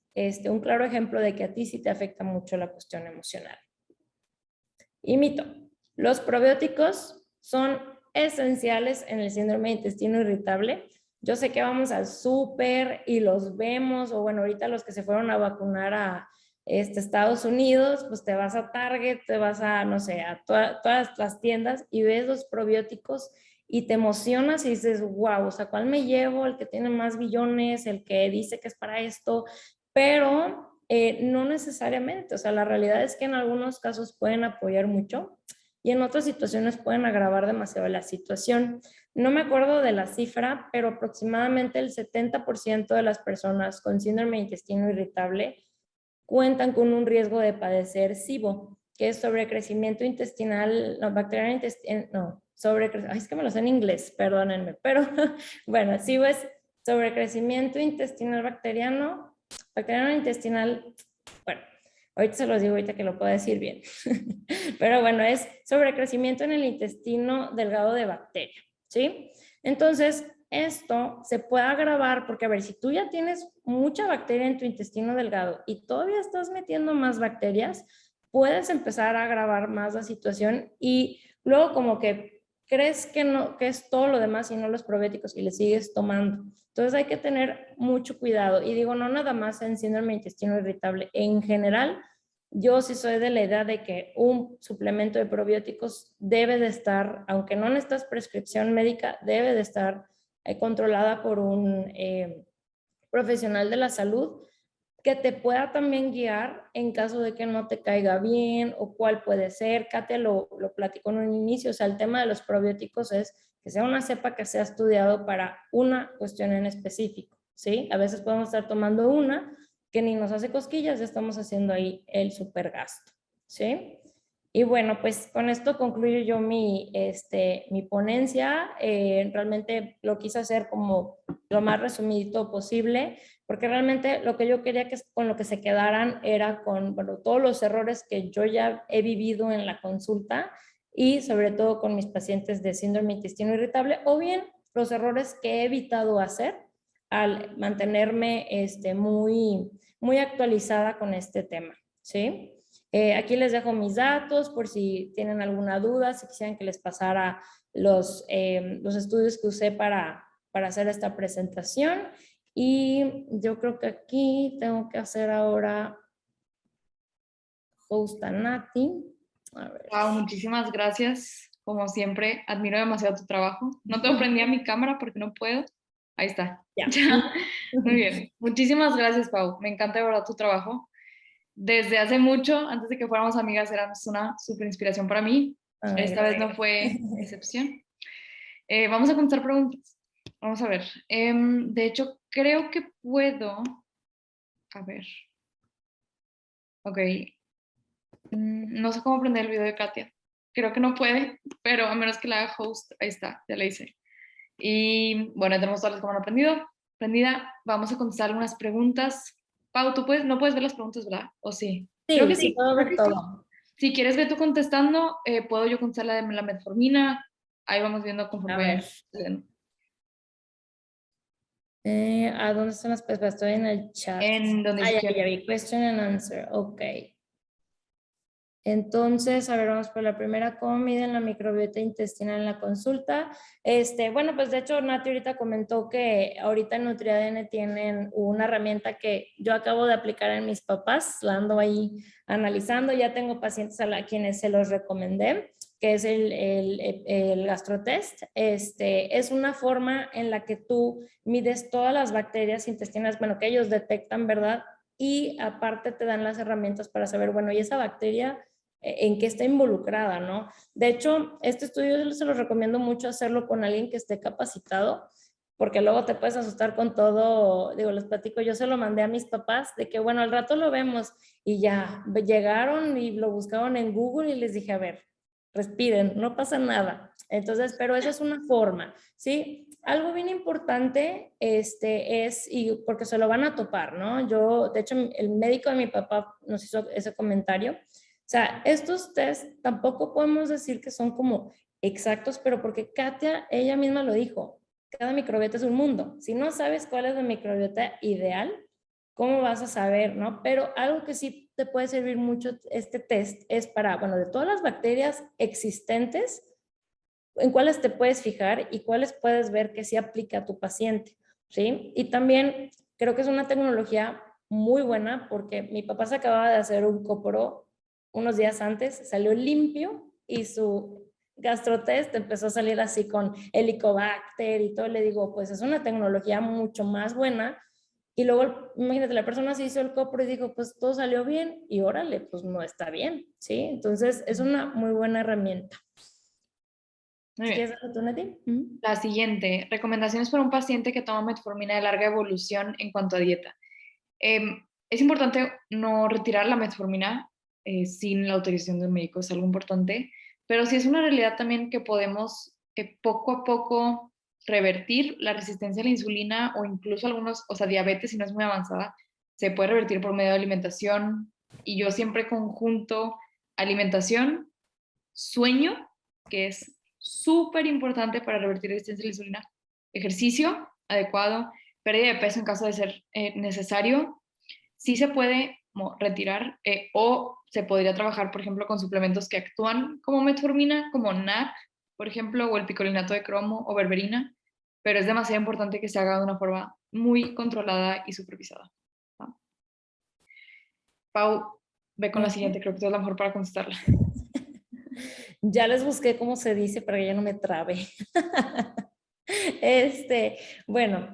un claro ejemplo de que a ti sí te afecta mucho la cuestión emocional. Y mito, los probióticos son esenciales en el síndrome de intestino irritable. Yo sé que vamos al súper y los vemos, o bueno, ahorita los que se fueron a vacunar a Estados Unidos, pues te vas a Target, te vas a, no sé, a todas las tiendas y ves los probióticos y te emocionas y dices, wow, o sea, ¿cuál me llevo? El que tiene más billones, el que dice que es para esto, pero no necesariamente, o sea, la realidad es que en algunos casos pueden apoyar mucho y en otras situaciones pueden agravar demasiado la situación. No me acuerdo de la cifra, pero aproximadamente el 70% de las personas con síndrome de intestino irritable cuentan con un riesgo de padecer SIBO, que es sobrecrecimiento intestinal, no, bacteriano intestinal, no, es que me lo sé en inglés, perdónenme, pero bueno, SIBO es sobrecrecimiento intestinal bacteriano intestinal, bueno, ahorita se los digo ahorita que lo puedo decir bien, pero bueno, es sobrecrecimiento en el intestino delgado de bacteria, ¿sí? Entonces, esto se puede agravar porque, a ver, si tú ya tienes mucha bacteria en tu intestino delgado y todavía estás metiendo más bacterias, puedes empezar a agravar más la situación y luego como que crees que no, que es todo lo demás y no los probióticos y le sigues tomando. Entonces hay que tener mucho cuidado. Y digo, no nada más en síndrome de intestino irritable. En general, yo sí soy de la idea de que un suplemento de probióticos debe de estar, aunque no necesitas prescripción médica, debe de estar controlada por un profesional de la salud que te pueda también guiar en caso de que no te caiga bien o cuál puede ser. Katia lo platicó en un inicio, o sea, el tema de los probióticos es que sea una cepa que sea estudiado para una cuestión en específico, ¿sí? A veces podemos estar tomando una que ni nos hace cosquillas, ya estamos haciendo ahí el supergasto, ¿sí? Y bueno, pues con esto concluyo yo mi ponencia. Realmente lo quise hacer como lo más resumidito posible, porque realmente lo que yo quería que con lo que se quedaran era con, bueno, todos los errores que yo ya he vivido en la consulta y sobre todo con mis pacientes de síndrome de intestino irritable, o bien los errores que he evitado hacer al mantenerme muy actualizada con este tema, ¿sí? Aquí les dejo mis datos por si tienen alguna duda, si quisieran que les pasara los estudios que usé para hacer esta presentación. Y yo creo que aquí tengo que hacer ahora host a Nati. A ver. Wow, muchísimas gracias. Como siempre, admiro demasiado tu trabajo. No te prendí a mi cámara porque no puedo. Ahí está. Ya. Muy bien. Muchísimas gracias, Pau. Me encanta de verdad tu trabajo. Desde hace mucho, antes de que fuéramos amigas, eras una súper inspiración para mí. Ay, Esta vez no fue excepción. Vamos a contestar preguntas. Vamos a ver. De hecho, creo que puedo. A ver. Ok. No sé cómo prender el video de Katia. Creo que no puede, pero a menos que la haga host, ahí está, ya la hice. Y bueno, ya tenemos todas las cámaras prendida. Vamos a contestar algunas preguntas. Pau, tú no puedes ver las preguntas, ¿verdad? ¿O sí? Creo que sí. puedo Creo ver que sí. todo. Si quieres ver tú contestando, puedo yo contestar la de la metformina. Ahí vamos viendo A conforme. ver. ¿A dónde están las preguntas? Estoy en el chat. En donde Ya vi. Question and answer. Ok. Entonces, a ver, vamos por la primera. ¿Cómo miden la microbiota intestinal en la consulta? Bueno, pues de hecho, Nati ahorita comentó que ahorita en NutriADN tienen una herramienta que yo acabo de aplicar en mis papás, la ando ahí analizando. Ya tengo pacientes a quienes se los recomendé, que es el gastrotest. Es una forma en la que tú mides todas las bacterias intestinales, bueno, que ellos detectan, ¿verdad? Y aparte te dan las herramientas para saber, bueno, y esa bacteria en qué está involucrada, ¿no? De hecho, este estudio yo se lo recomiendo mucho hacerlo con alguien que esté capacitado, porque luego te puedes asustar con todo. Digo, les platico, yo se lo mandé a mis papás de que, bueno, al rato lo vemos, y ya llegaron y lo buscaron en Google y les dije, a ver, respiren, no pasa nada. Entonces, pero esa es una forma, ¿sí? Algo bien importante y porque se lo van a topar, ¿no? Yo, de hecho, el médico de mi papá nos hizo ese comentario. O sea, estos test tampoco podemos decir que son como exactos, pero porque Katia, ella misma lo dijo, cada microbiota es un mundo. Si no sabes cuál es la microbiota ideal, ¿cómo vas a saber, no? Pero algo que sí te puede servir mucho este test es para, bueno, de todas las bacterias existentes, en cuáles te puedes fijar y cuáles puedes ver que sí aplica a tu paciente, ¿sí? Y también creo que es una tecnología muy buena porque mi papá se acababa de hacer un copro unos días antes, salió limpio y su gastrotest empezó a salir así con Helicobacter y todo. Le digo, pues es una tecnología mucho más buena. Y luego, imagínate, la persona se hizo el copro y dijo, pues todo salió bien, y órale, pues no está bien, ¿sí? Entonces es una muy buena herramienta. Muy bien. ¿Quieres darle tú, Nati? La siguiente, recomendaciones para un paciente que toma metformina de larga evolución en cuanto a dieta. Es importante no retirar la metformina sin la autorización del médico, es algo importante, pero sí es una realidad también que podemos poco a poco revertir la resistencia a la insulina o incluso algunos, o sea, diabetes si no es muy avanzada, se puede revertir por medio de alimentación, y yo siempre conjunto alimentación, sueño, que es súper importante para revertir la resistencia a la insulina, ejercicio adecuado, pérdida de peso en caso de ser necesario. Sí se puede retirar o se podría trabajar, por ejemplo, con suplementos que actúan como metformina, como NAC, por ejemplo, o el picolinato de cromo o berberina, pero es demasiado importante que se haga de una forma muy controlada y supervisada. ¿Va? Pau, ve con la siguiente, creo que es la mejor para contestarla. Ya les busqué cómo se dice para que ya no me trabe. Bueno,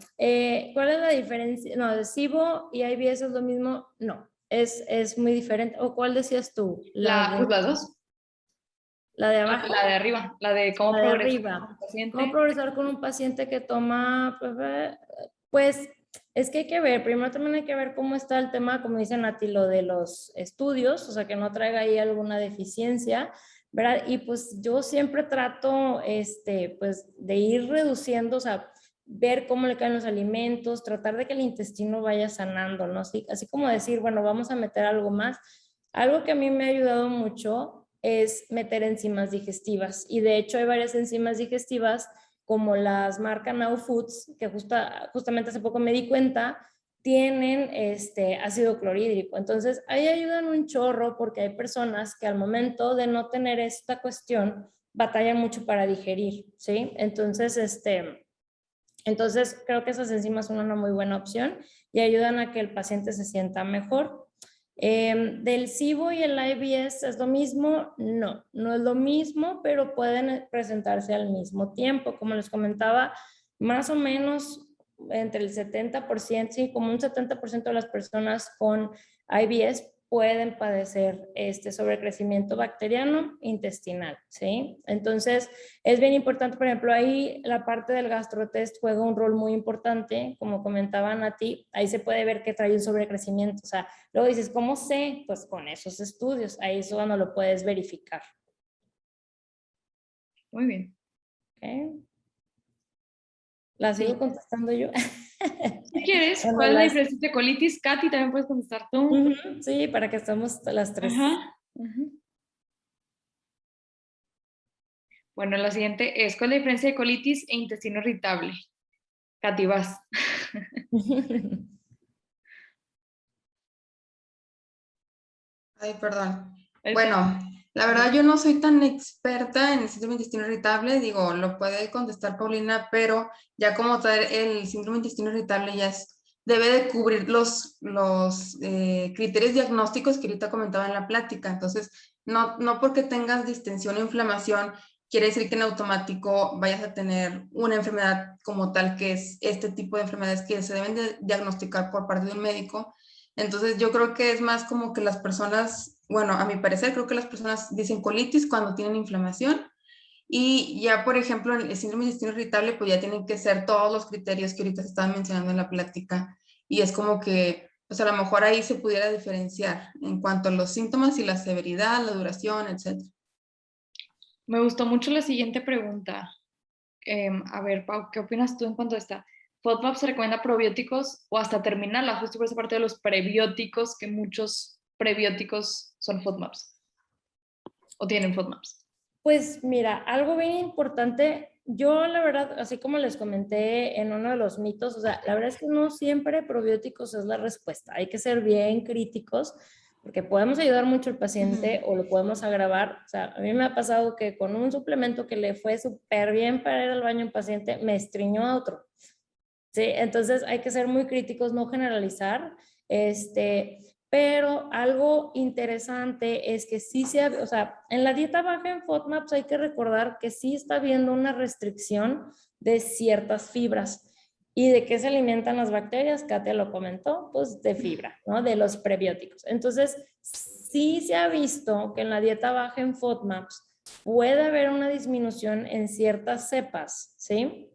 ¿cuál es la diferencia? No, SIBO y IBS es lo mismo. No, es muy diferente. ¿O cuál decías tú? Pues las dos. La de abajo. La de arriba, la de cómo La de progresar arriba. con un paciente. ¿Cómo progresar con un paciente que toma? Pues es que hay que ver, primero también hay que ver cómo está el tema, como dicen Nati, lo de los estudios, o sea, que no traiga ahí alguna deficiencia, ¿verdad? Y pues yo siempre trato, pues de ir reduciendo, o sea, ver cómo le caen los alimentos, tratar de que el intestino vaya sanando, ¿no? Así como decir, bueno, vamos a meter algo más. Algo que a mí me ha ayudado mucho es meter enzimas digestivas, y de hecho hay varias enzimas digestivas como las marcas Now Foods, que justamente hace poco me di cuenta, tienen ácido clorhídrico. Entonces, ahí ayudan un chorro porque hay personas que al momento de no tener esta cuestión batallan mucho para digerir, ¿sí? Entonces creo que esas enzimas son una muy buena opción y ayudan a que el paciente se sienta mejor. ¿Del SIBO y el IBS es lo mismo? No, no es lo mismo, pero pueden presentarse al mismo tiempo. Como les comentaba, más o menos entre el 70%, sí, como un 70% de las personas con IBS pueden padecer este sobrecrecimiento bacteriano intestinal, ¿sí? Entonces, es bien importante, por ejemplo, ahí la parte del gastrotest juega un rol muy importante, como comentaban a ti, ahí se puede ver que trae un sobrecrecimiento, o sea, luego dices, ¿cómo sé? Pues con esos estudios, ahí es cuando lo puedes verificar. Muy bien. ¿Okay? ¿La sigo contestando yo? Si quieres, Bueno, ¿cuál es la diferencia entre colitis? Katy, también puedes contestar tú. Sí, para que estemos las tres. Ajá. Bueno, la siguiente es, ¿cuál es la diferencia de colitis e intestino irritable? Katy, vas. Ay, perdón. Ahí está. Bueno, la verdad yo no soy tan experta en el síndrome de intestino irritable, digo, lo puede contestar Paulina, pero ya como tal el síndrome de intestino irritable ya debe de cubrir los criterios diagnósticos que ahorita comentaba en la plática. Entonces, no porque tengas distensión o inflamación, quiere decir que en automático vayas a tener una enfermedad como tal, que es este tipo de enfermedades que se deben de diagnosticar por parte de un médico. Entonces yo creo que es más como que las personas, bueno, a mi parecer creo que las personas dicen colitis cuando tienen inflamación, y ya por ejemplo el síndrome de intestino irritable pues ya tienen que ser todos los criterios que ahorita se estaban mencionando en la plática, y es como que pues a lo mejor ahí se pudiera diferenciar en cuanto a los síntomas y la severidad, la duración, etc. Me gustó mucho la siguiente pregunta. A ver, Pau, ¿qué opinas tú en cuanto a esta? ¿FODMAP se recomienda probióticos o hasta terminarla? Justo por esa parte de los prebióticos, que muchos prebióticos son FODMAPs o tienen FODMAPs. Pues mira, algo bien importante, yo la verdad, así como les comenté en uno de los mitos, o sea, la verdad es que no siempre probióticos es la respuesta, hay que ser bien críticos porque podemos ayudar mucho al paciente o lo podemos agravar. O sea, a mí me ha pasado que con un suplemento que le fue súper bien para ir al baño a un paciente, me estriñó a otro. ¿Sí? Entonces hay que ser muy críticos, no generalizar. Pero algo interesante es que sí o sea, en la dieta baja en FODMAPs hay que recordar que sí está habiendo una restricción de ciertas fibras. ¿Y de qué se alimentan las bacterias? Katia lo comentó, pues de fibra, ¿no? De los prebióticos. Entonces, sí se ha visto que en la dieta baja en FODMAPs puede haber una disminución en ciertas cepas, ¿sí?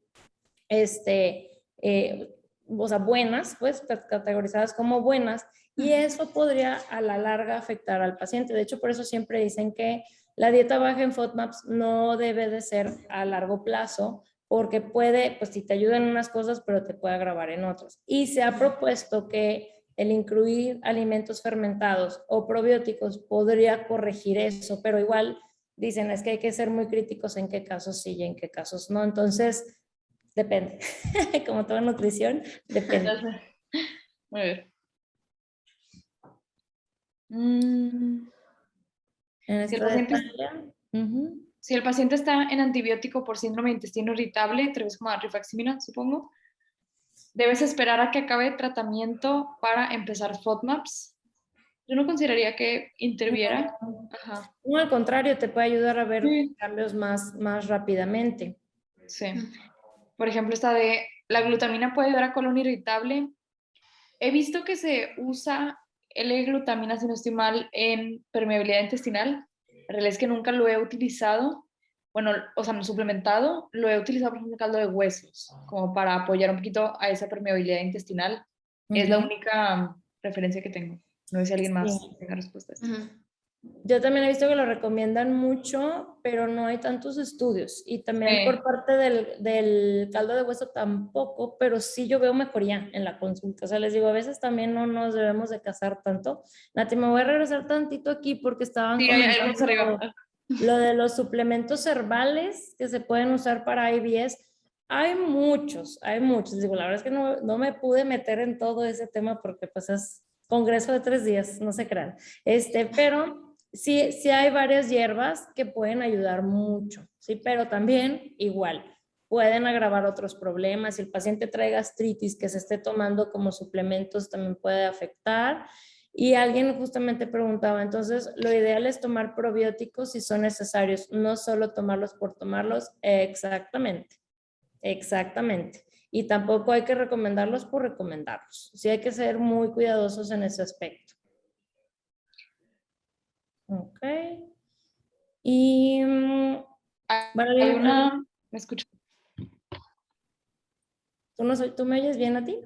O sea, buenas, pues categorizadas como buenas, y eso podría a la larga afectar al paciente. De hecho, por eso siempre dicen que la dieta baja en FODMAPs no debe de ser a largo plazo, porque puede, pues si te ayuda en unas cosas, pero te puede agravar en otras. Y se ha propuesto que el incluir alimentos fermentados o probióticos podría corregir eso, pero igual dicen es que hay que ser muy críticos en qué casos sí y en qué casos no. Entonces, depende. Como toda nutrición, depende. Muy bien. En Si el esta paciente, detalle. Si el paciente está en antibiótico por síndrome de intestino irritable, tal vez como rifaximirina, supongo, debes esperar a que acabe tratamiento para empezar FODMAPs. Yo no consideraría que interviera. Ajá. No, al contrario, te puede ayudar a ver Sí. cambios más rápidamente. Sí. Por ejemplo, esta de la glutamina puede ayudar a colon irritable. He visto que se usa L-glutamina, si no estoy mal, en permeabilidad intestinal. La realidad es que nunca lo he utilizado. Bueno, o sea, no suplementado. Lo he utilizado, por ejemplo, en caldo de huesos, como para apoyar un poquito a esa permeabilidad intestinal. Es la única referencia que tengo. No sé si alguien más Sí. tenga respuestas. Yo también he visto que lo recomiendan mucho, pero no hay tantos estudios. Y también por parte del caldo de hueso tampoco, pero sí yo veo mejoría en la consulta. O sea, les digo, a veces también no nos debemos de casar tanto. Nati, me voy a regresar tantito aquí porque estaban Sí, hay algunos arriba. lo de los suplementos herbales que se pueden usar para IBS. Hay muchos. Digo, la verdad es que no me pude meter en todo ese tema porque pues es congreso de 3 días, no se crean. Pero sí hay varias hierbas que pueden ayudar mucho, ¿sí? Pero también igual pueden agravar otros problemas. Si el paciente trae gastritis que se esté tomando como suplementos también puede afectar. Y alguien justamente preguntaba, entonces, lo ideal es tomar probióticos si son necesarios, no solo tomarlos por tomarlos. Exactamente. Y tampoco hay que recomendarlos por recomendarlos. Sí hay que ser muy cuidadosos en ese aspecto. Ok. Y bueno, Hay una... ¿Me escucho? ¿Tú me oyes bien a ti?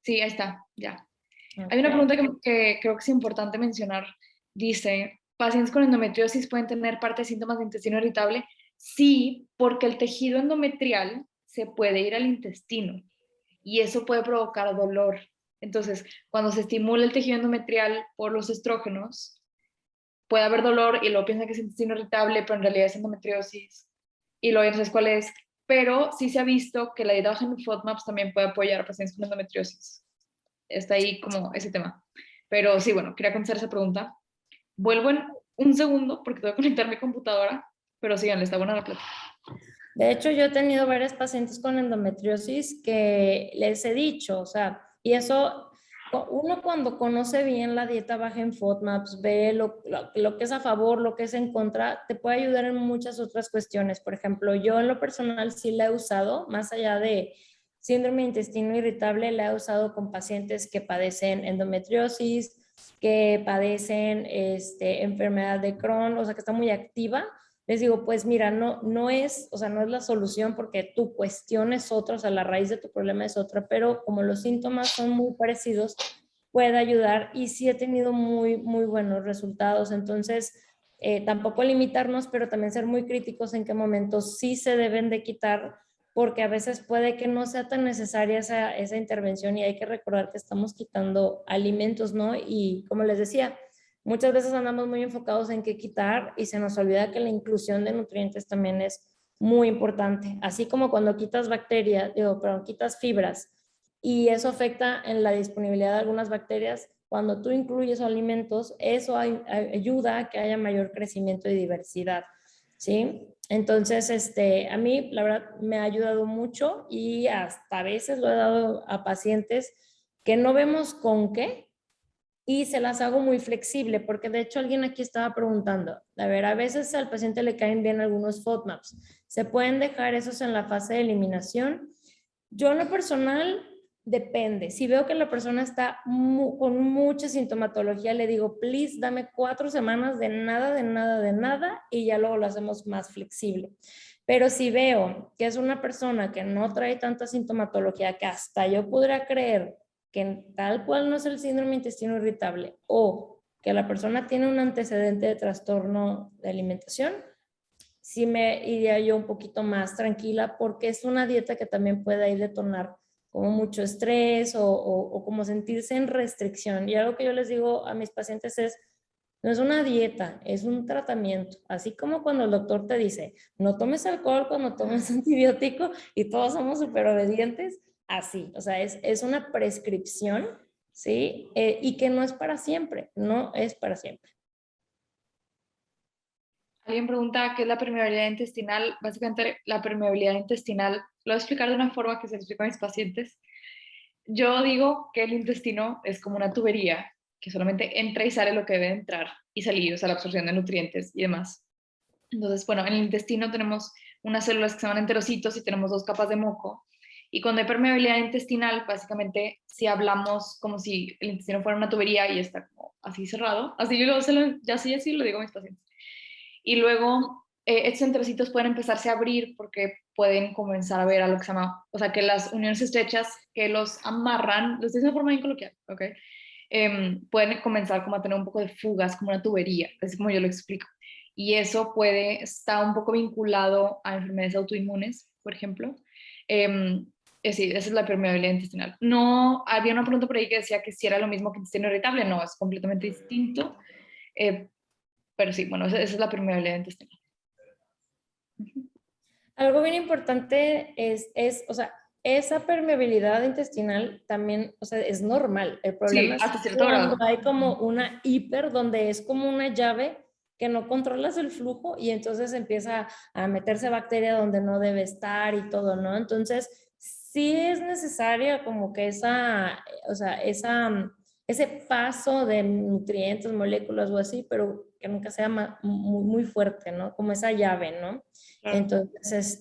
Sí, ahí está, ya. Okay. Hay una pregunta que creo que es importante mencionar. Dice, ¿pacientes con endometriosis pueden tener parte de síntomas de intestino irritable? Sí, porque el tejido endometrial se puede ir al intestino y eso puede provocar dolor. Entonces, cuando se estimula el tejido endometrial por los estrógenos, puede haber dolor y luego piensan que es intestino irritable, pero en realidad es endometriosis y luego ya no sabes cuál es. Pero sí se ha visto que la dieta baja en FODMAPs también puede apoyar a pacientes con endometriosis. Está ahí como ese tema. Pero sí, bueno, quería contestar esa pregunta. Vuelvo en un segundo porque tengo que conectar mi computadora, pero síganle, está buena la plática. De hecho, yo he tenido varios pacientes con endometriosis que les he dicho, o sea, y eso, uno cuando conoce bien la dieta baja en FODMAPs, ve lo que es a favor, lo que es en contra, te puede ayudar en muchas otras cuestiones. Por ejemplo, yo en lo personal sí la he usado, más allá de síndrome de intestino irritable, la he usado con pacientes que padecen endometriosis, que padecen enfermedad de Crohn, o sea, que está muy activa. Les digo, pues mira, no es la solución porque tu cuestión es otra, o sea, la raíz de tu problema es otra, pero como los síntomas son muy parecidos, puede ayudar y sí he tenido muy buenos resultados. Entonces, tampoco limitarnos, pero también ser muy críticos en qué momentos sí se deben de quitar, porque a veces puede que no sea tan necesaria esa intervención y hay que recordar que estamos quitando alimentos, ¿no? Y como les decía, muchas veces andamos muy enfocados en qué quitar y se nos olvida que la inclusión de nutrientes también es muy importante. Así como cuando quitas quitas fibras y eso afecta en la disponibilidad de algunas bacterias, cuando tú incluyes alimentos, eso ayuda a que haya mayor crecimiento y diversidad, ¿sí? Entonces, a mí, la verdad, me ha ayudado mucho y hasta a veces lo he dado a pacientes que no vemos con qué, y se las hago muy flexible, porque de hecho alguien aquí estaba preguntando, a ver, a veces al paciente le caen bien algunos FODMAPs, ¿se pueden dejar esos en la fase de eliminación? Yo en lo personal, depende. Si veo que la persona está con mucha sintomatología, le digo, please, dame 4 semanas de nada, y ya luego lo hacemos más flexible. Pero si veo que es una persona que no trae tanta sintomatología, que hasta yo podría creer que tal cual no es el síndrome de intestino irritable o que la persona tiene un antecedente de trastorno de alimentación, sí me iría yo un poquito más tranquila porque es una dieta que también puede ahí detonar como mucho estrés o como sentirse en restricción. Y algo que yo les digo a mis pacientes es, no es una dieta, es un tratamiento. Así como cuando el doctor te dice, no tomes alcohol cuando tomes antibiótico y todos somos súper obedientes, así, o sea, es una prescripción, ¿sí? Y que no es para siempre, no es para siempre. Alguien pregunta qué es la permeabilidad intestinal. Básicamente, la permeabilidad intestinal, lo voy a explicar de una forma que se lo explico a mis pacientes. Yo digo que el intestino es como una tubería que solamente entra y sale lo que debe entrar y salir, o sea, la absorción de nutrientes y demás. Entonces, bueno, en el intestino tenemos unas células que se llaman enterocitos y tenemos 2 capas de moco. Y cuando hay permeabilidad intestinal, básicamente, si hablamos como si el intestino fuera una tubería y está como así cerrado, así yo ya así lo digo a mis pacientes. Y luego estos enterocitos pueden empezarse a abrir porque pueden comenzar a ver a lo que se llama, o sea, que las uniones estrechas que los amarran, lo estoy diciendo de forma bien coloquial, ¿ok? Pueden comenzar como a tener un poco de fugas, como una tubería, así como yo lo explico. Y eso puede estar un poco vinculado a enfermedades autoinmunes, por ejemplo. Sí, esa es la permeabilidad intestinal. No, había una pregunta por ahí que decía que si era lo mismo que intestino irritable. No, es completamente distinto. Pero sí, bueno, esa es la permeabilidad intestinal. Algo bien importante o sea, esa permeabilidad intestinal también, o sea, es normal. El problema Sí, es hasta cierto cuando grado. hay como una hiper, donde es como una llave que no controlas el flujo y entonces empieza a meterse bacteria donde no debe estar y todo, ¿no? Entonces, sí es necesaria como que o sea, ese paso de nutrientes, moléculas o así, pero que nunca sea muy, muy fuerte, ¿no? Como esa llave, ¿no? Claro. Entonces,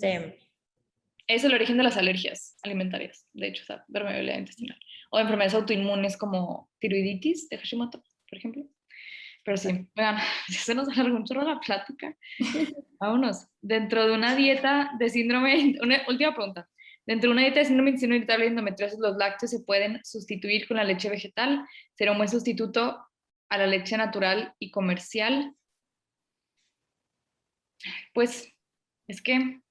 Es el origen de las alergias alimentarias, de hecho, o sea, permeabilidad intestinal. O de enfermedades autoinmunes como tiroiditis de Hashimoto, por ejemplo. Pero sí, vean, se nos alargó un chorro la plática. Vámonos. Dentro de una dieta de síndrome, una última pregunta. Dentro de una dieta de síndrome de intestino irritable y endometriosis, ¿los lácteos se pueden sustituir con la leche vegetal? ¿Será un buen sustituto a la leche natural y comercial? Pues es que en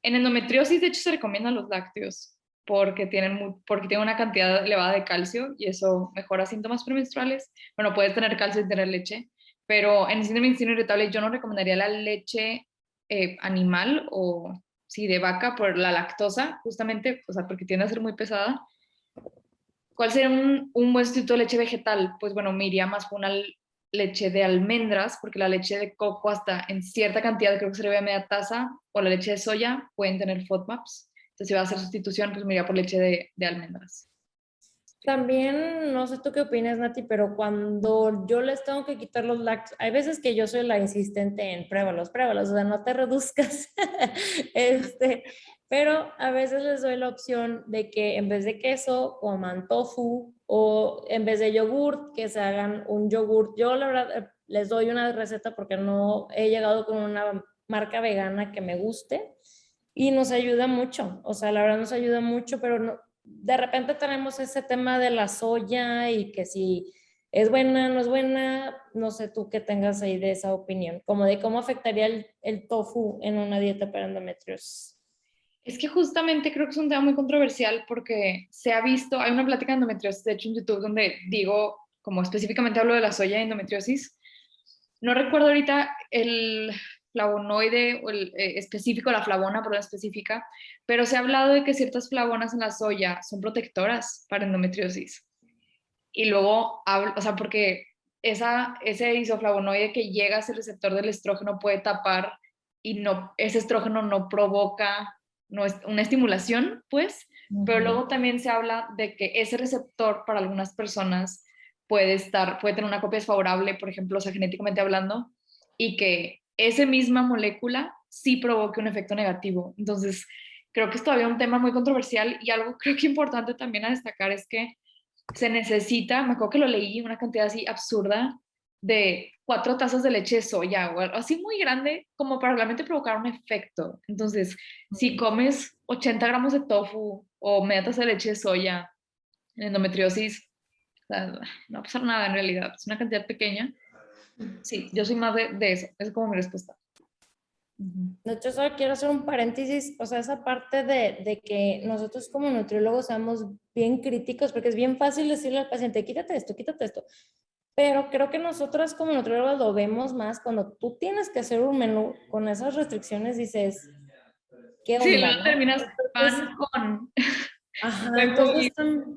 endometriosis, de hecho, se recomiendan los lácteos porque tienen una cantidad elevada de calcio y eso mejora síntomas premenstruales. Bueno, puedes tener calcio y tener leche, pero en el síndrome de intestino irritable yo no recomendaría la leche animal o sí, de vaca por la lactosa, justamente, o sea, porque tiende a ser muy pesada. ¿Cuál sería un buen sustituto de leche vegetal? Pues bueno, me iría más por una leche de almendras, porque la leche de coco hasta en cierta cantidad, creo que sería media taza, o la leche de soya, pueden tener FODMAPs. Entonces, si va a hacer sustitución, pues me iría por leche de almendras. también, no sé tú qué opinas, Nati, pero cuando yo les tengo que quitar los lácteos, hay veces que yo soy la insistente en pruébalos, o sea, no te reduzcas. Pero a veces les doy la opción de que en vez de queso coman tofu o en vez de yogurt, que se hagan un yogurt. Yo la verdad les doy una receta porque no he llegado con una marca vegana que me guste y nos ayuda mucho, o sea, la verdad nos ayuda mucho, pero no, de repente tenemos ese tema de la soya y que si es buena, no es buena, no sé tú qué tengas ahí de esa opinión, como de cómo afectaría el tofu en una dieta para endometriosis. Es que justamente creo que es un tema muy controversial porque se ha visto, hay una plática de endometriosis, de hecho en YouTube, donde digo, como específicamente hablo de la soya y endometriosis. No recuerdo ahorita el flavonoide o el específico, la flavona, perdón, específica, pero se ha hablado de que ciertas flavonas en la soya son protectoras para endometriosis. Y luego, o sea, porque ese isoflavonoide que llega a ese receptor del estrógeno puede tapar y no, ese estrógeno no provoca no es una estimulación, pues, pero luego también se habla de que ese receptor para algunas personas puede tener una copia desfavorable, por ejemplo, o sea, genéticamente hablando, y que esa misma molécula sí provoque un efecto negativo. Entonces, creo que es todavía un tema muy controversial y algo creo que importante también a destacar es que se necesita, me acuerdo que lo leí, una cantidad así absurda de 4 tazas de leche de soya o algo así muy grande como para realmente provocar un efecto. Entonces, si comes 80 gramos de tofu o media taza de leche de soya en endometriosis, o sea, no va a pasar nada en realidad, es una cantidad pequeña. Sí, yo soy más de eso, es como mi respuesta. De hecho, solo quiero hacer un paréntesis, o sea, esa parte de que nosotros como nutriólogos seamos bien críticos, porque es bien fácil decirle al paciente, quítate esto. Pero creo que nosotras como nutriólogos lo vemos más cuando tú tienes que hacer un menú con esas restricciones, dices, ¿qué Sí, onda, luego no? terminas Entonces, pan con ajá, huevo y... entonces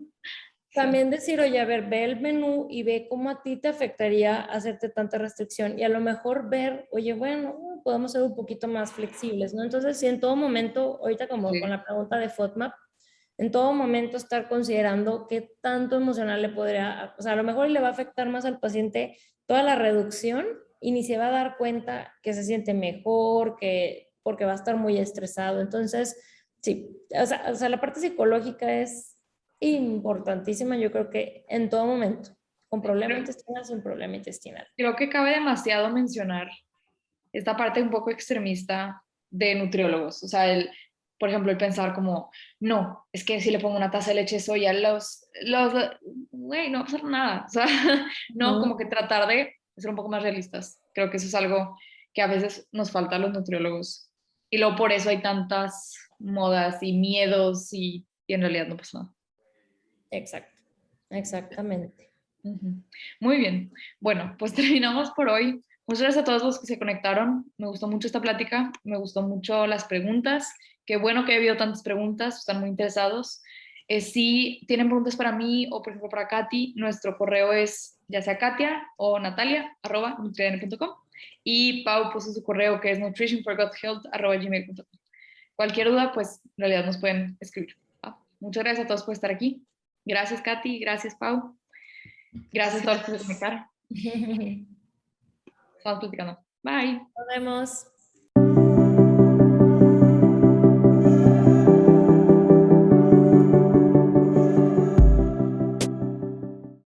también decir, oye, a ver, ve el menú y ve cómo a ti te afectaría hacerte tanta restricción y a lo mejor ver, oye, bueno, podemos ser un poquito más flexibles, ¿no? Entonces, si en todo momento, ahorita como Sí. con la pregunta de FODMAP, en todo momento estar considerando qué tanto emocional le podría, o sea, a lo mejor le va a afectar más al paciente toda la reducción y ni se va a dar cuenta que se siente mejor, que porque va a estar muy estresado. Entonces, sí, o sea, la parte psicológica es importantísima, yo creo que en todo momento, con problema intestinal, sin problema intestinal. Creo que cabe demasiado mencionar esta parte un poco extremista de nutriólogos. O sea, por ejemplo, el pensar como, no, es que si le pongo una taza de leche de soya, güey, no va a pasar nada. O sea, no, como que tratar de ser un poco más realistas. Creo que eso es algo que a veces nos falta a los nutriólogos. Y luego por eso hay tantas modas y miedos y en realidad no pasa nada. Exacto, exactamente. Muy bien. Bueno, pues terminamos por hoy. Muchas gracias a todos los que se conectaron. Me gustó mucho esta plática, me gustó mucho las preguntas. Qué bueno que he habido tantas preguntas, están muy interesados. Si tienen preguntas para mí o por ejemplo para Katy, nuestro correo es ya sea Katia o Natalia@nutriadn.com y Pau puso su correo que es nutritionforgothealth@gmail.com. Cualquier duda, pues en realidad nos pueden escribir. ¿Va? Muchas gracias a todos por estar aquí. Gracias Katy, gracias Pau. Gracias a todos por conectar. Estamos platicando. Bye. Nos vemos.